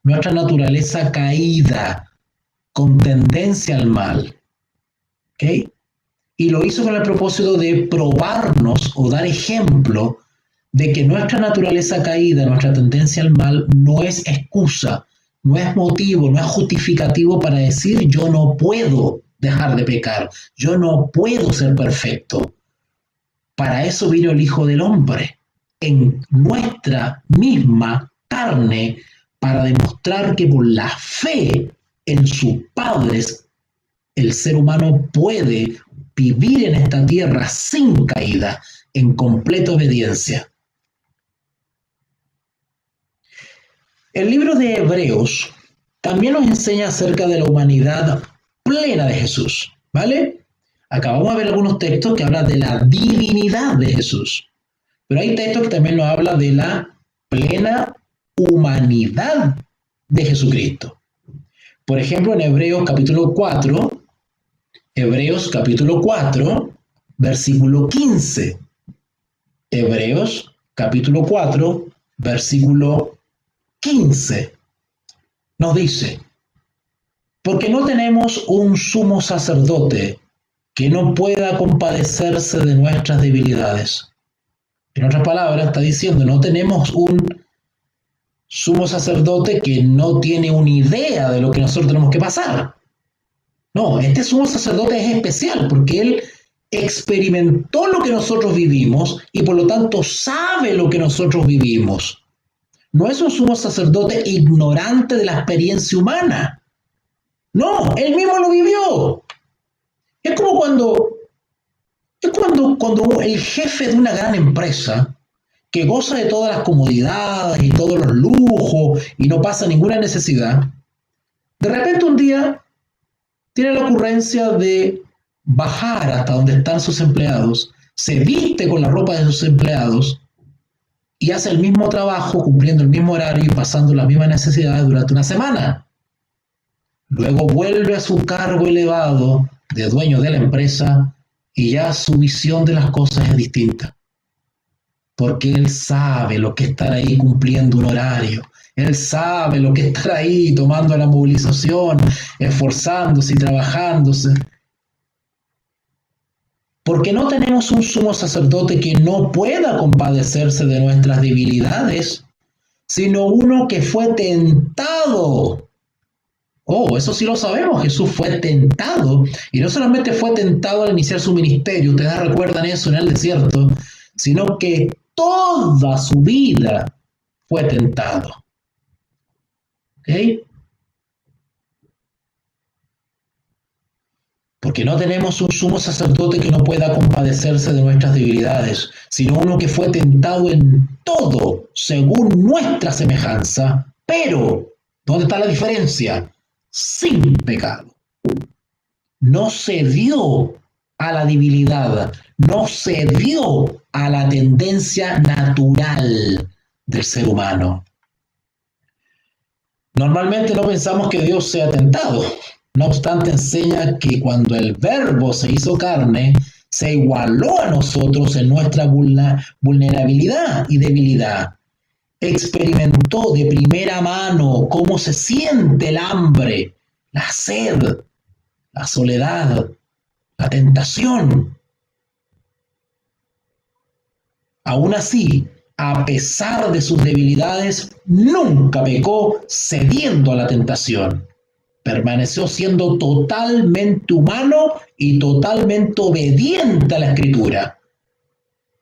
Nuestra naturaleza caída, con tendencia al mal. ¿Ok? Y lo hizo con el propósito de probarnos o dar ejemplo de que nuestra naturaleza caída, nuestra tendencia al mal, no es excusa, no es motivo, no es justificativo para decir yo no puedo dejar de pecar, yo no puedo ser perfecto. Para eso vino el Hijo del Hombre, en nuestra misma carne, para demostrar que por la fe en sus padres, el ser humano puede vivir en esta tierra sin caída, en completa obediencia. El libro de Hebreos también nos enseña acerca de la humanidad plena de Jesús, ¿vale? Acabamos de ver algunos textos que hablan de la divinidad de Jesús, pero hay textos que también nos hablan de la plena humanidad de Jesucristo. Por ejemplo, en Hebreos capítulo 4, versículo 15. Hebreos capítulo 4, versículo 15. Nos dice, porque no tenemos un sumo sacerdote que no pueda compadecerse de nuestras debilidades. En otras palabras, está diciendo, no tenemos un sumo sacerdote que no tiene una idea de lo que nosotros tenemos que pasar. No, este sumo sacerdote es especial porque él experimentó lo que nosotros vivimos y por lo tanto sabe lo que nosotros vivimos. No es un sumo sacerdote ignorante de la experiencia humana. No, él mismo lo vivió. Es como cuando el jefe de una gran empresa que goza de todas las comodidades y todos los lujos y no pasa ninguna necesidad, de repente un día tiene la ocurrencia de bajar hasta donde están sus empleados, se viste con la ropa de sus empleados y hace el mismo trabajo, cumpliendo el mismo horario y pasando las mismas necesidades durante una semana. Luego vuelve a su cargo elevado de dueño de la empresa y ya su visión de las cosas es distinta. porque Él sabe lo que es estar ahí cumpliendo un horario. Él sabe lo que es estar ahí tomando la movilización, esforzándose y trabajándose. Porque no tenemos un sumo sacerdote que no pueda compadecerse de nuestras debilidades, sino uno que fue tentado. Oh, eso sí lo sabemos, Jesús fue tentado, y no solamente fue tentado al iniciar su ministerio, ustedes recuerdan eso en el desierto, sino que toda su vida fue tentado. ¿Ok? Porque no tenemos un sumo sacerdote que no pueda compadecerse de nuestras debilidades, sino uno que fue tentado en todo según nuestra semejanza, pero, ¿dónde está la diferencia? Sin pecado. No cedió a la debilidad, no cedió a la tendencia natural del ser humano. Normalmente no pensamos que Dios sea tentado. No obstante, enseña que cuando el Verbo se hizo carne, se igualó a nosotros en nuestra vulnerabilidad y debilidad. Experimentó de primera mano cómo se siente el hambre, la sed, la soledad, la tentación. Aún así, a pesar de sus debilidades, nunca pecó cediendo a la tentación. Permaneció siendo totalmente humano y totalmente obediente a la Escritura.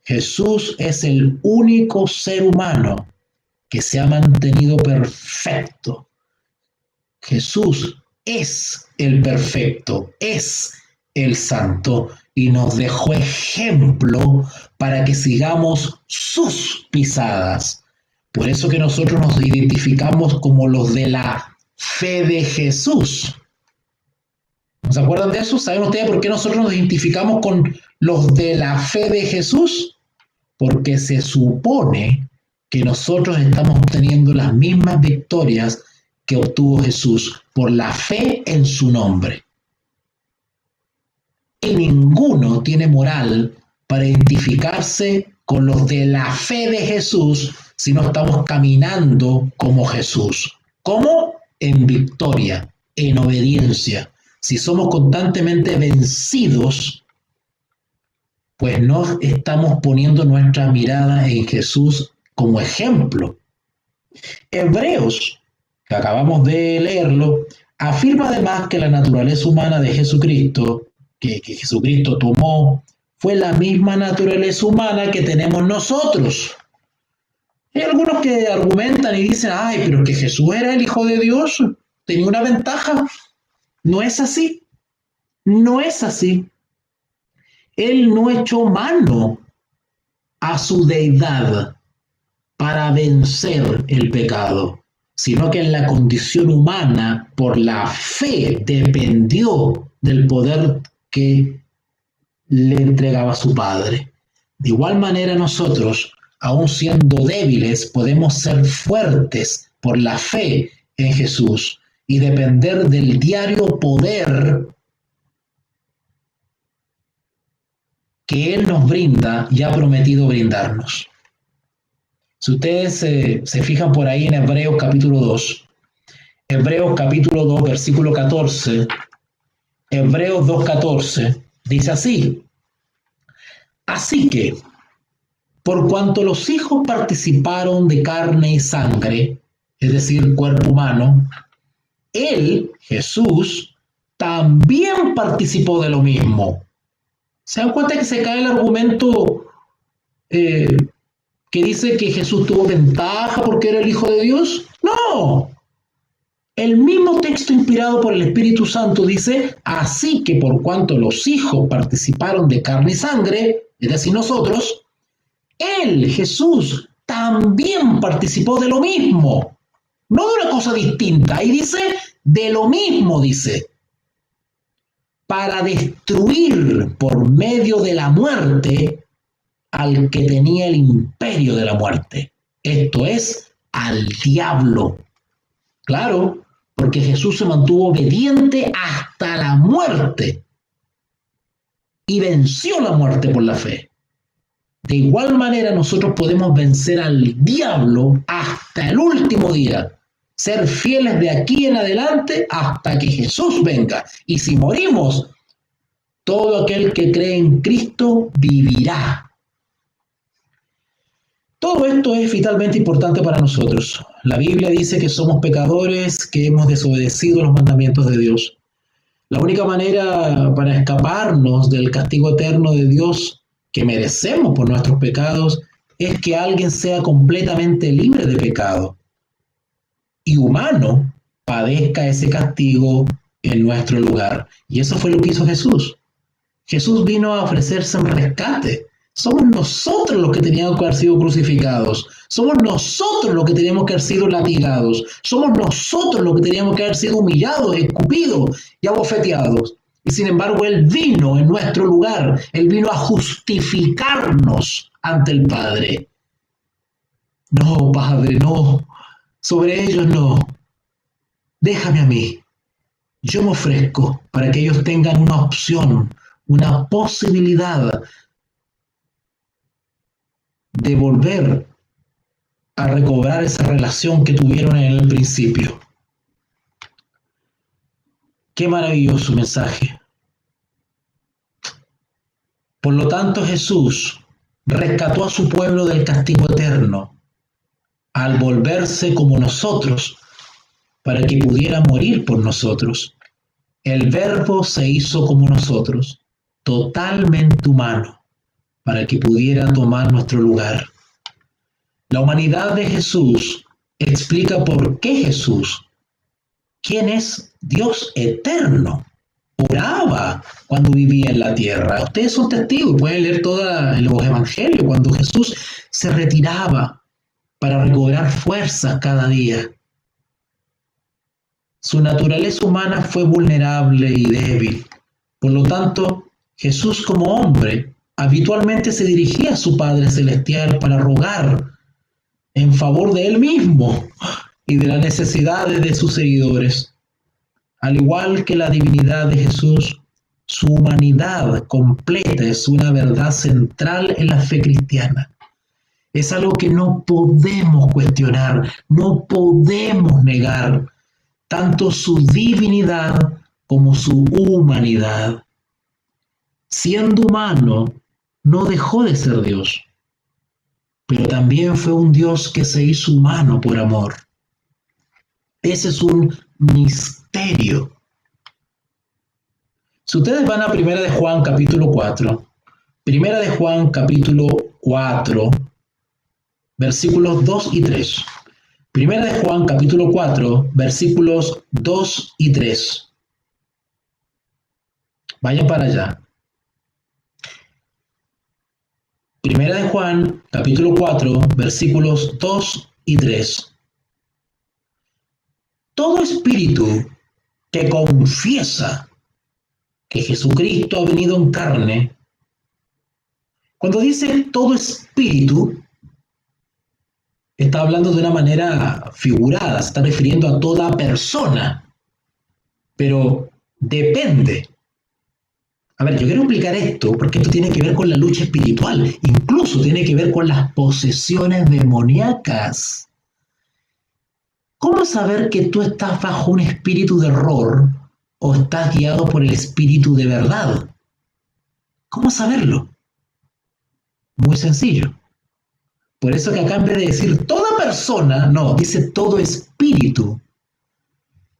Jesús es el único ser humano que se ha mantenido perfecto. Jesús es el perfecto, es el santo y nos dejó ejemplo para que sigamos sus pisadas. Por eso que nosotros nos identificamos como los de la fe de Jesús. ¿No se acuerdan de eso? ¿Saben ustedes por qué nosotros nos identificamos con los de la fe de Jesús? Porque se supone que nosotros estamos obteniendo las mismas victorias que obtuvo Jesús por la fe en su nombre. Y ninguno tiene moral para identificarse con los de la fe de Jesús si no estamos caminando como Jesús. ¿Cómo? En victoria, en obediencia. Si somos constantemente vencidos, pues no estamos poniendo nuestra mirada en Jesús como ejemplo. Hebreos, que acabamos de leerlo, afirma además que la naturaleza humana de Jesucristo, que Jesucristo tomó, fue la misma naturaleza humana que tenemos nosotros. Hay algunos que argumentan y dicen, ay, pero que Jesús era el Hijo de Dios, tenía una ventaja. No es así, no es así. Él no echó mano a su deidad para vencer el pecado, sino que en la condición humana, por la fe, dependió del poder que le entregaba su Padre. De igual manera nosotros, aun siendo débiles, podemos ser fuertes por la fe en Jesús y depender del diario poder que Él nos brinda y ha prometido brindarnos. Si ustedes se fijan por ahí en Hebreos capítulo 2, Hebreos capítulo 2, versículo 14, Hebreos 2:14, dice así: así que, por cuanto los hijos participaron de carne y sangre, es decir, cuerpo humano, Él, Jesús, también participó de lo mismo. ¿Se dan cuenta que se cae el argumento que dice que Jesús tuvo ventaja porque era el Hijo de Dios? No. El mismo texto inspirado por el Espíritu Santo dice, así que por cuanto los hijos participaron de carne y sangre, es decir, nosotros, Él, Jesús, también participó de lo mismo. No de una cosa distinta. Ahí dice, de lo mismo, dice. Para destruir por medio de la muerte al que tenía el imperio de la muerte. Esto es, al diablo. Claro, porque Jesús se mantuvo obediente hasta la muerte y venció la muerte por la fe. de igual manera nosotros podemos vencer al diablo hasta el último día. Ser fieles de aquí en adelante hasta que Jesús venga. Y si morimos, todo aquel que cree en Cristo vivirá. Todo esto es vitalmente importante para nosotros. La Biblia dice que somos pecadores, que hemos desobedecido los mandamientos de Dios. La única manera para escaparnos del castigo eterno de Dios que merecemos por nuestros pecados es que alguien sea completamente libre de pecado y humano padezca ese castigo en nuestro lugar. Y eso fue lo que hizo Jesús. Jesús vino a ofrecerse un rescate. Somos nosotros los que teníamos que haber sido crucificados. Somos nosotros los que teníamos que haber sido latigados. Somos nosotros los que teníamos que haber sido humillados, escupidos y abofeteados. Y sin embargo, Él vino en nuestro lugar. Él vino a justificarnos ante el Padre. No, Padre, no. Sobre ellos no. Déjame a mí. Yo me ofrezco para que ellos tengan una opción, una posibilidad de volver a recobrar esa relación que tuvieron en el principio. Qué maravilloso mensaje. Por lo tanto, Jesús rescató a su pueblo del castigo eterno al volverse como nosotros para que pudiera morir por nosotros. El Verbo se hizo como nosotros, totalmente humano, para que pudiera tomar nuestro lugar. La humanidad de Jesús explica por qué Jesús, quien es Dios eterno, oraba cuando vivía en la tierra. Ustedes son testigos, pueden leer todos los evangelios, cuando Jesús se retiraba para recobrar fuerzas cada día. Su naturaleza humana fue vulnerable y débil. Por lo tanto, Jesús como hombre habitualmente se dirigía a su Padre Celestial para rogar en favor de él mismo y de las necesidades de sus seguidores. Al igual que la divinidad de Jesús, su humanidad completa es una verdad central en la fe cristiana. Es algo que no podemos cuestionar, no podemos negar, tanto su divinidad como su humanidad. Siendo humano, no dejó de ser Dios, pero también fue un Dios que se hizo humano por amor. Ese es un misterio. Si ustedes van a 1 de Juan capítulo 4, 1 de Juan capítulo 4, versículos 2 y 3. 1 de Juan capítulo 4, versículos 2 y 3. Vayan para allá. 1 de Juan capítulo 4, versículos 2 y 3. Todo espíritu que confiesa que Jesucristo ha venido en carne, cuando dice todo espíritu, está hablando de una manera figurada, se está refiriendo a toda persona, pero depende. A ver, yo quiero explicar esto porque esto tiene que ver con la lucha espiritual, incluso tiene que ver con las posesiones demoníacas. ¿Cómo saber que tú estás bajo un espíritu de error o estás guiado por el espíritu de verdad? ¿Cómo saberlo? Muy sencillo. Por eso que acá en vez de decir toda persona, no, dice todo espíritu.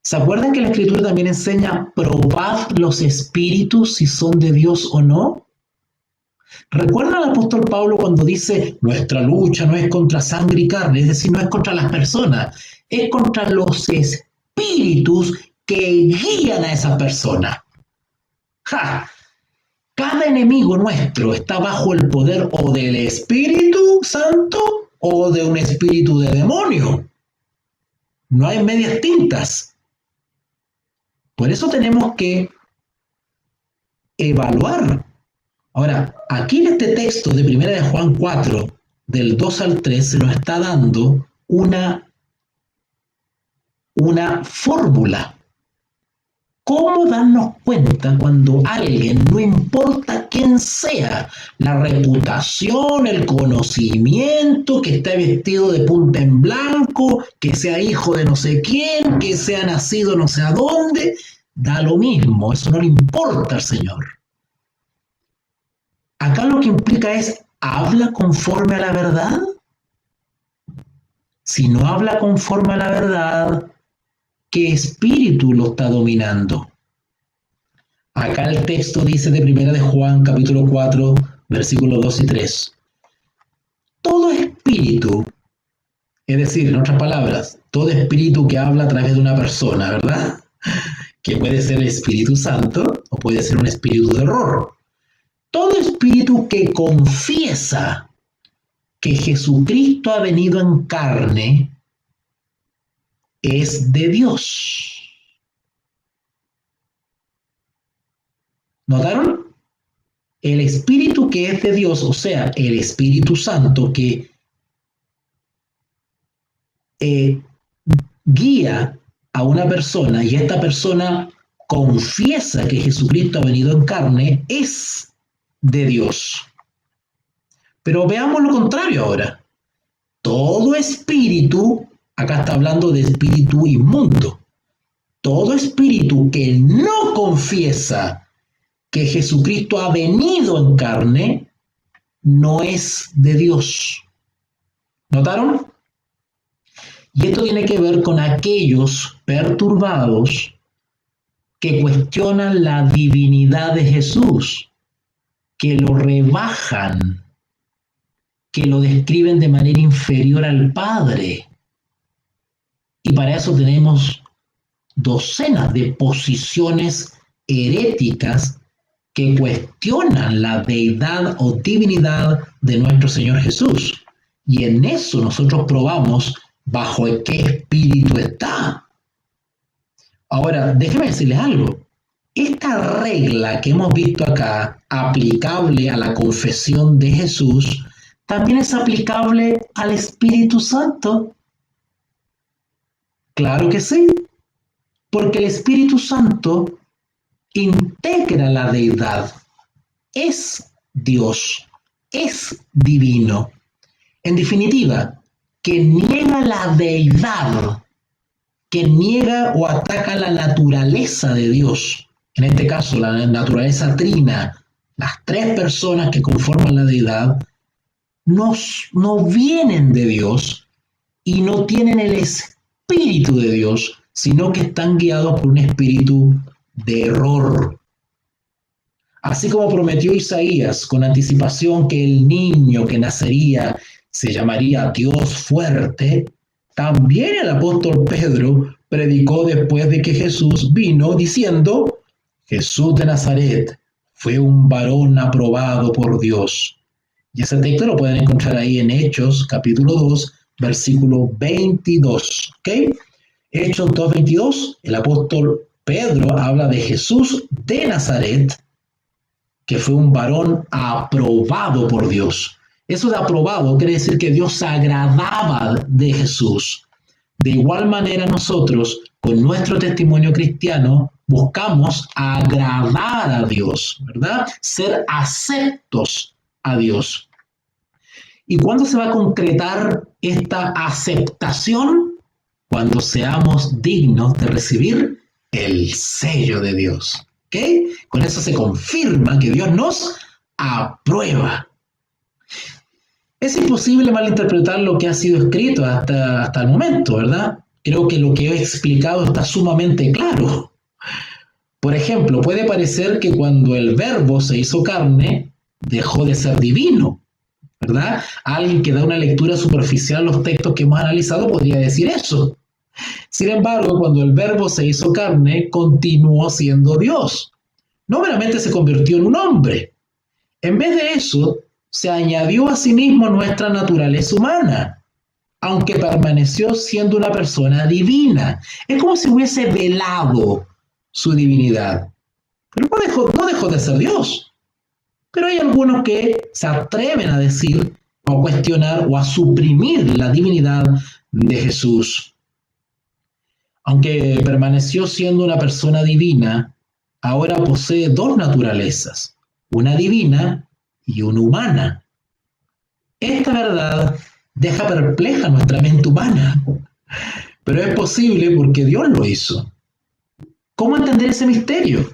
¿Se acuerdan que la Escritura también enseña probad los espíritus si son de Dios o no? ¿Recuerdan al apóstol Pablo cuando dice nuestra lucha no es contra sangre y carne, es decir, no es contra las personas, es contra los espíritus que guían a esa persona? ¡Ja! Cada enemigo nuestro está bajo el poder o del Espíritu Santo o de un espíritu de demonio. No hay medias tintas. Por eso tenemos que evaluar. Ahora, aquí en este texto de 1 de Juan 4, del 2 al 3, se nos está dando una fórmula. ¿Cómo darnos cuenta cuando alguien, no importa quién quien sea, la reputación, el conocimiento, que esté vestido de punta en blanco, que sea hijo de no sé quién, que sea nacido no sé a dónde, da lo mismo, eso no le importa al Señor. Acá lo que implica es, ¿habla conforme a la verdad? Si no habla conforme a la verdad, ¿qué espíritu lo está dominando? Acá el texto dice de Primera de Juan, capítulo 4, versículos 2 y 3. Todo espíritu, es decir, en otras palabras, todo espíritu que habla a través de una persona, ¿verdad? Que puede ser el Espíritu Santo o puede ser un espíritu de error. Todo espíritu que confiesa que Jesucristo ha venido en carne es de Dios. ¿Notaron? El espíritu que es de Dios, o sea, el Espíritu Santo que guía a una persona y esta persona confiesa que Jesucristo ha venido en carne, es de Dios. Pero veamos lo contrario ahora. Todo espíritu, acá está hablando de espíritu inmundo, todo espíritu que no confiesa que Jesucristo ha venido en carne, no es de Dios. ¿Notaron? Y esto tiene que ver con aquellos perturbados que cuestionan la divinidad de Jesús, que lo rebajan, que lo describen de manera inferior al Padre. Y para eso tenemos docenas de posiciones heréticas que cuestionan la deidad o divinidad de nuestro Señor Jesús. Y en eso nosotros probamos bajo qué espíritu está. Ahora, déjenme decirles algo. Esta regla que hemos visto acá, aplicable a la confesión de Jesús, también es aplicable al Espíritu Santo. Claro que sí, porque el Espíritu Santo integra la deidad, es Dios, es divino. En definitiva, que niega la deidad, que niega o ataca la naturaleza de Dios, en este caso la naturaleza trina, las tres personas que conforman la deidad, no vienen de Dios y no tienen el espíritu de Dios, sino que están guiados por un espíritu de error. Así como prometió Isaías con anticipación que el niño que nacería se llamaría Dios fuerte, también el apóstol Pedro predicó después de que Jesús vino diciendo: Jesús de Nazaret fue un varón aprobado por Dios. Y ese texto lo pueden encontrar ahí en Hechos, capítulo 2, versículo 22. ¿Ok? Hechos 2, 22, el apóstol Pedro habla de Jesús de Nazaret, que fue un varón aprobado por Dios. Eso de aprobado quiere decir que Dios se agradaba de Jesús. De igual manera nosotros, con nuestro testimonio cristiano, buscamos agradar a Dios, ¿verdad? Ser aceptos a Dios. ¿Y cuándo se va a concretar esta aceptación? Cuando seamos dignos de recibir el sello de Dios. ¿Ok? Con eso se confirma que Dios nos aprueba. Es imposible malinterpretar lo que ha sido escrito hasta el momento, ¿verdad? Creo que lo que he explicado está sumamente claro. Por ejemplo, puede parecer que cuando el Verbo se hizo carne, dejó de ser divino, ¿verdad? Alguien que da una lectura superficial a los textos que hemos analizado podría decir eso. Sin embargo, cuando el Verbo se hizo carne, continuó siendo Dios. No meramente se convirtió en un hombre. En vez de eso, se añadió a sí mismo nuestra naturaleza humana, aunque permaneció siendo una persona divina. Es como si hubiese velado su divinidad. Pero no dejó de ser Dios. Pero hay algunos que se atreven a decir, o a cuestionar, o a suprimir la divinidad de Jesús. Aunque permaneció siendo una persona divina, ahora posee dos naturalezas. una divina y una humana. Esta verdad deja perpleja nuestra mente humana, pero es posible porque Dios lo hizo. ¿Cómo entender ese misterio?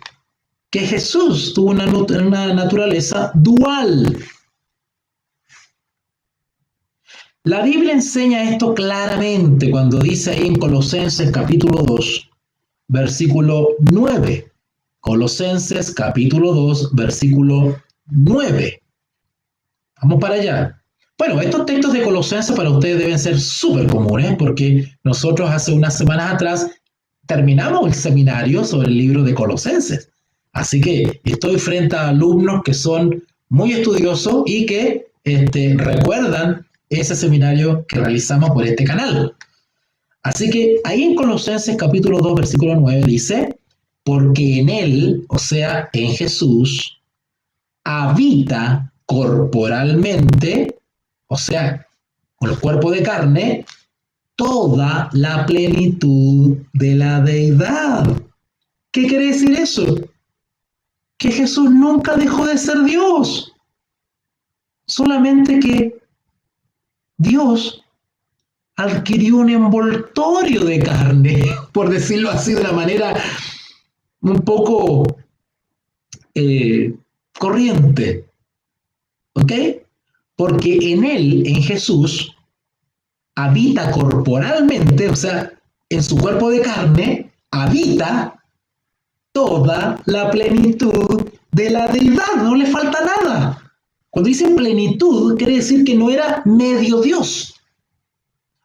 Que Jesús tuvo una naturaleza dual. La Biblia enseña esto claramente cuando dice ahí en Colosenses capítulo 2, versículo 9. Colosenses capítulo 2, versículo 9. Vamos para allá. Bueno, estos textos de Colosenses para ustedes deben ser súper comunes porque nosotros hace unas semanas atrás terminamos el seminario sobre el libro de Colosenses. Así que estoy frente a alumnos que son muy estudiosos y que recuerdan ese seminario que realizamos por este canal. Así que ahí en Colosenses capítulo 2, versículo 9 dice, porque en él, o sea, en Jesús, habita corporalmente, o sea, con el cuerpo de carne, toda la plenitud de la deidad. ¿Qué quiere decir eso? Que Jesús nunca dejó de ser Dios. Solamente que Dios adquirió un envoltorio de carne, por decirlo así de una manera un poco corriente. ¿Ok? Porque en él, en Jesús, habita corporalmente, o sea, en su cuerpo de carne, habita toda la plenitud de la deidad, no le falta nada. Cuando dice plenitud, quiere decir que no era medio Dios,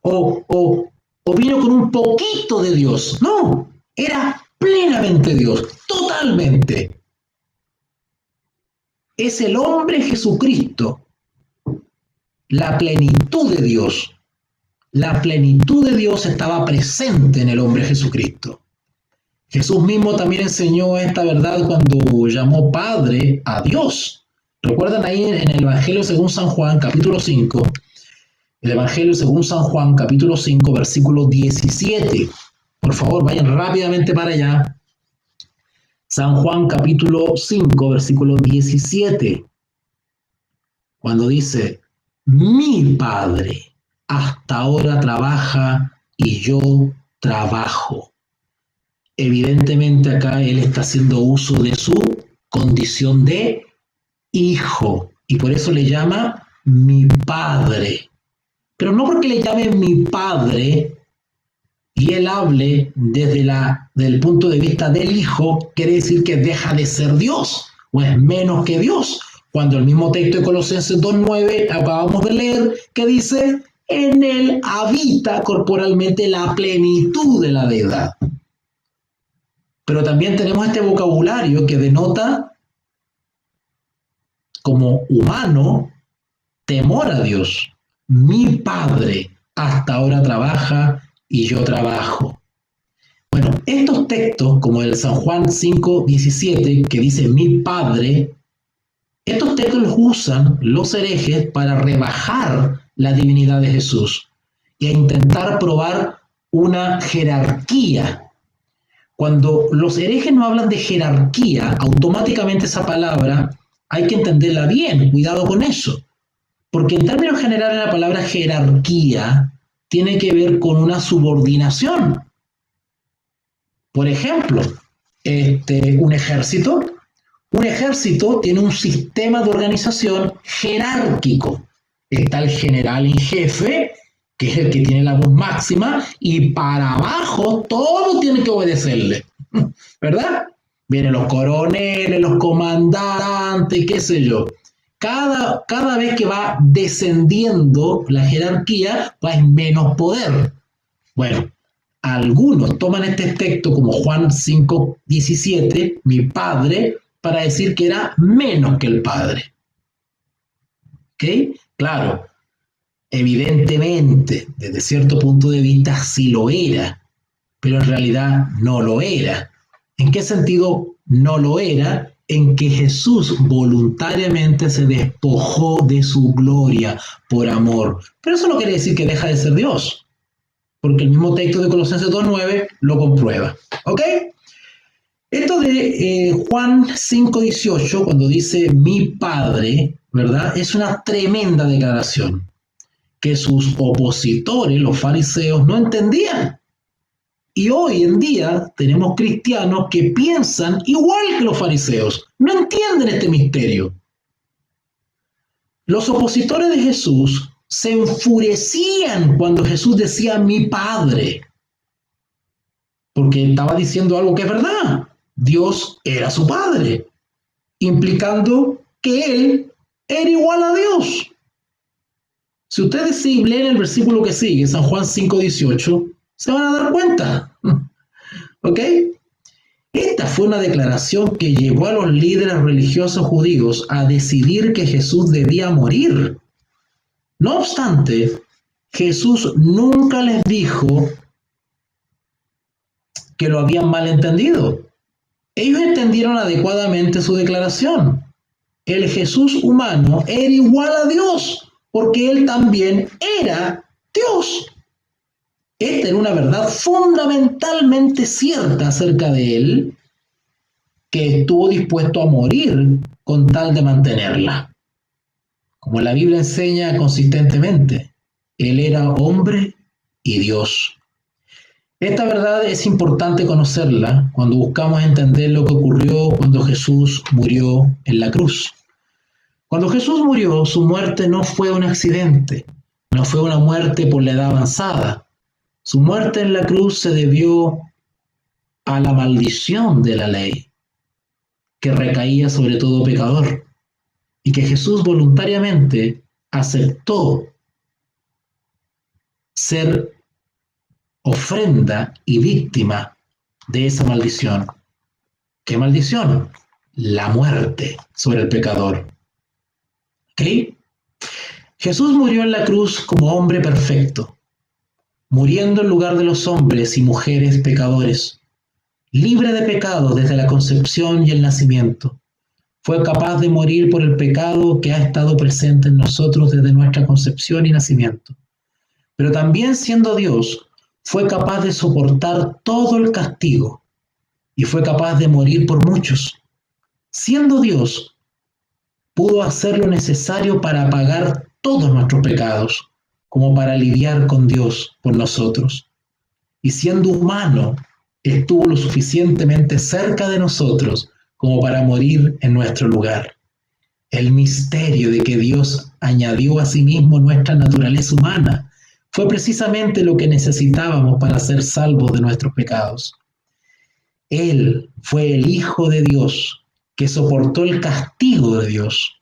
o vino con un poquito de Dios, no, era plenamente Dios, totalmente. Es el hombre Jesucristo, la plenitud de Dios. La plenitud de Dios estaba presente en el hombre Jesucristo. Jesús mismo también enseñó esta verdad cuando llamó Padre a Dios. ¿Recuerdan ahí en el Evangelio según San Juan, capítulo 5? El Evangelio según San Juan, capítulo 5, versículo 17. Por favor, vayan rápidamente para allá. San Juan, capítulo 5, versículo 17. Cuando dice, mi Padre hasta ahora trabaja y yo trabajo. Evidentemente acá él está haciendo uso de su condición de hijo y por eso le llama mi Padre. Pero no porque le llame mi Padre y él hable desde el punto de vista del hijo, quiere decir que deja de ser Dios o es menos que Dios. Cuando el mismo texto de Colosenses 2.9 acabamos de leer que dice, en él habita corporalmente la plenitud de la deidad. Pero también tenemos este vocabulario que denota como humano temor a Dios. Mi Padre hasta ahora trabaja y yo trabajo. Bueno, estos textos, como el San Juan 5:17, que dice mi Padre, estos textos los usan los herejes para rebajar la divinidad de Jesús y a intentar probar una jerarquía. Cuando los herejes no hablan de jerarquía, automáticamente esa palabra hay que entenderla bien, cuidado con eso. Porque en términos generales la palabra jerarquía tiene que ver con una subordinación. Por ejemplo, un ejército tiene un sistema de organización jerárquico. Está el general en jefe, que es el que tiene la voz máxima, y para abajo todo tiene que obedecerle, ¿verdad? Vienen los coroneles, los comandantes, qué sé yo. Cada vez que va descendiendo la jerarquía, va en menos poder. Bueno, algunos toman este texto como Juan 5:17, mi Padre, para decir que era menos que el Padre. ¿Ok? Claro, evidentemente, desde cierto punto de vista sí lo era, pero en realidad no lo era. ¿En qué sentido no lo era? En que Jesús voluntariamente se despojó de su gloria por amor. Pero eso no quiere decir que deja de ser Dios, porque el mismo texto de Colosenses 2.9 lo comprueba. ¿Ok? Esto de Juan 5:18, cuando dice mi Padre, ¿verdad? Es una tremenda declaración que sus opositores, los fariseos, no entendían. Y hoy en día tenemos cristianos que piensan igual que los fariseos, no entienden este misterio. Los opositores de Jesús se enfurecían cuando Jesús decía mi Padre, porque estaba diciendo algo que es verdad. Dios era su Padre, implicando que Él era igual a Dios. Si ustedes leen el versículo que sigue, San Juan 5:18, se van a dar cuenta. ¿Ok? Esta fue una declaración que llevó a los líderes religiosos judíos a decidir que Jesús debía morir. No obstante, Jesús nunca les dijo que lo habían malentendido. Ellos entendieron adecuadamente su declaración. El Jesús humano era igual a Dios, porque Él también era Dios. Esta era una verdad fundamentalmente cierta acerca de Él, que estuvo dispuesto a morir con tal de mantenerla. Como la Biblia enseña consistentemente, Él era hombre y Dios. Esta verdad es importante conocerla cuando buscamos entender lo que ocurrió cuando Jesús murió en la cruz. Cuando Jesús murió, su muerte no fue un accidente, no fue una muerte por la edad avanzada. Su muerte en la cruz se debió a la maldición de la ley, que recaía sobre todo pecador, y que Jesús voluntariamente aceptó ser ofrenda y víctima de esa maldición. ¿Qué maldición? La muerte sobre el pecador. ¿Ok? Jesús murió en la cruz como hombre perfecto, muriendo en lugar de los hombres y mujeres pecadores, libre de pecado desde la concepción y el nacimiento. Fue capaz de morir por el pecado que ha estado presente en nosotros desde nuestra concepción y nacimiento. Pero también siendo Dios, fue capaz de soportar todo el castigo y fue capaz de morir por muchos. Siendo Dios, pudo hacer lo necesario para pagar todos nuestros pecados, como para lidiar con Dios por nosotros. Y siendo humano, estuvo lo suficientemente cerca de nosotros como para morir en nuestro lugar. El misterio de que Dios añadió a sí mismo nuestra naturaleza humana fue precisamente lo que necesitábamos para ser salvos de nuestros pecados. Él fue el Hijo de Dios que soportó el castigo de Dios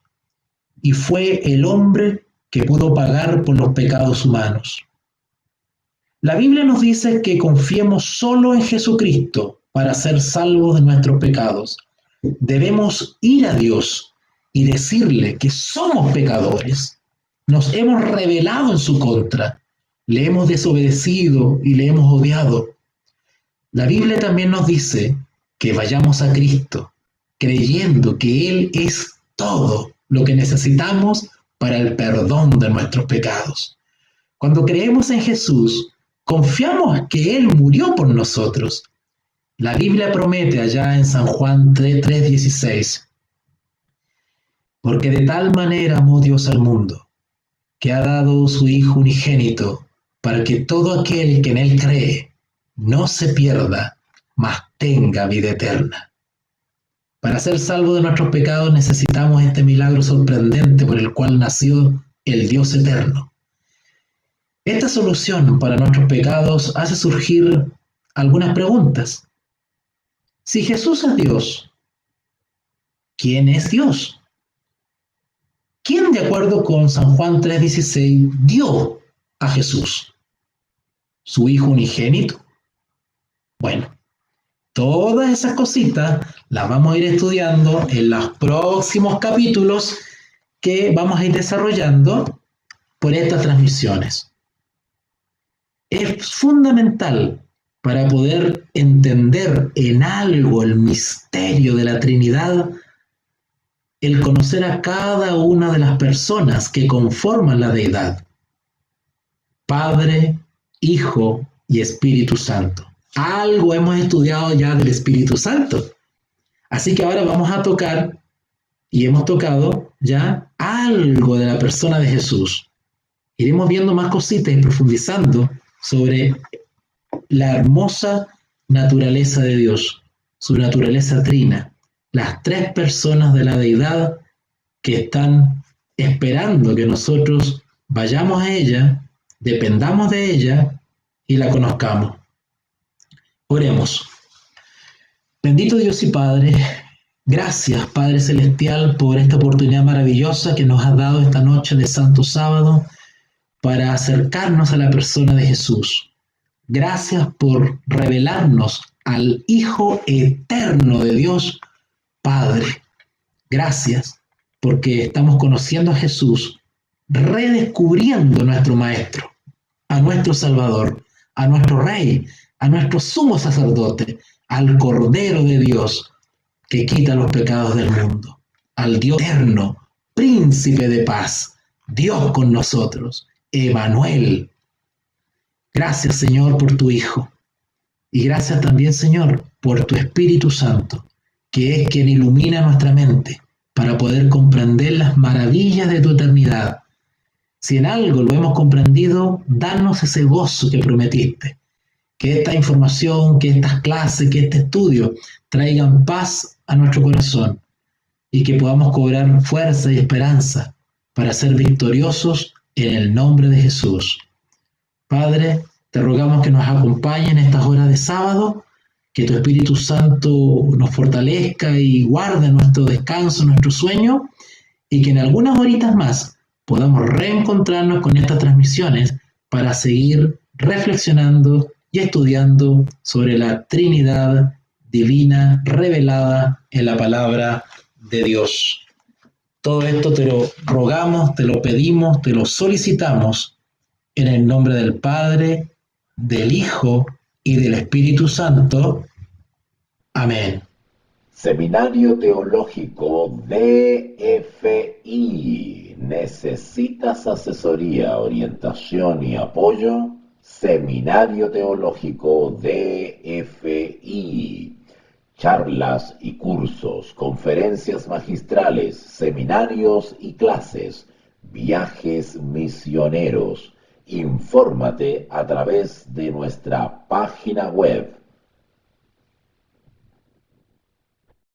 y fue el hombre que pudo pagar por los pecados humanos. La Biblia nos dice que confiemos solo en Jesucristo para ser salvos de nuestros pecados. Debemos ir a Dios y decirle que somos pecadores. Nos hemos rebelado en su contra, le hemos desobedecido y le hemos odiado. La Biblia también nos dice que vayamos a Cristo, creyendo que Él es todo lo que necesitamos para el perdón de nuestros pecados. Cuando creemos en Jesús, confiamos que Él murió por nosotros. La Biblia promete allá en San Juan 3:16, porque de tal manera amó Dios al mundo, que ha dado su Hijo unigénito, para que todo aquel que en Él cree no se pierda, mas tenga vida eterna. Para ser salvos de nuestros pecados necesitamos este milagro sorprendente por el cual nació el Dios eterno. Esta solución para nuestros pecados hace surgir algunas preguntas. Si Jesús es Dios, ¿quién es Dios? ¿Quién, de acuerdo con San Juan 3:16, dio a Jesús? ¿Su Hijo unigénito? Bueno, todas esas cositas las vamos a ir estudiando en los próximos capítulos que vamos a ir desarrollando por estas transmisiones. Es fundamental para poder entender en algo el misterio de la Trinidad, el conocer a cada una de las personas que conforman la deidad: Padre, Hijo y Espíritu Santo. Algo hemos estudiado ya del Espíritu Santo, Así que ahora vamos a tocar, y hemos tocado ya algo de la persona de Jesús. Iremos viendo más cositas y profundizando sobre la hermosa naturaleza de Dios, su naturaleza trina, las tres personas de la deidad que están esperando que nosotros vayamos a ella, dependamos de ella y la conozcamos. Oremos. Bendito Dios y Padre, gracias Padre Celestial por esta oportunidad maravillosa que nos has dado esta noche de Santo Sábado para acercarnos a la persona de Jesús. Gracias por revelarnos al Hijo eterno de Dios, Padre. Gracias porque estamos conociendo a Jesús, redescubriendo a nuestro Maestro, a nuestro Salvador, a nuestro Rey, a nuestro sumo sacerdote, al Cordero de Dios que quita los pecados del mundo, al Dios eterno, príncipe de paz, Dios con nosotros, Emanuel. Gracias, Señor, por tu Hijo. Y gracias también, Señor, por tu Espíritu Santo, que es quien ilumina nuestra mente para poder comprender las maravillas de tu eternidad. Si en algo lo hemos comprendido, danos ese gozo que prometiste. Que esta información, que estas clases, que este estudio traigan paz a nuestro corazón y que podamos cobrar fuerza y esperanza para ser victoriosos en el nombre de Jesús. Padre, te rogamos que nos acompañe en estas horas de sábado, que tu Espíritu Santo nos fortalezca y guarde nuestro descanso, nuestro sueño, y que en algunas horitas más podamos reencontrarnos con estas transmisiones para seguir reflexionando y estudiando sobre la Trinidad divina revelada en la palabra de Dios. Todo esto te lo rogamos, te lo pedimos, te lo solicitamos en el nombre del Padre, del Hijo y del Espíritu Santo. Amén. Seminario Teológico DFI. ¿Necesitas asesoría, orientación y apoyo? Seminario Teológico DFI. Charlas y cursos, conferencias magistrales, seminarios y clases, viajes misioneros. Infórmate a través de nuestra página web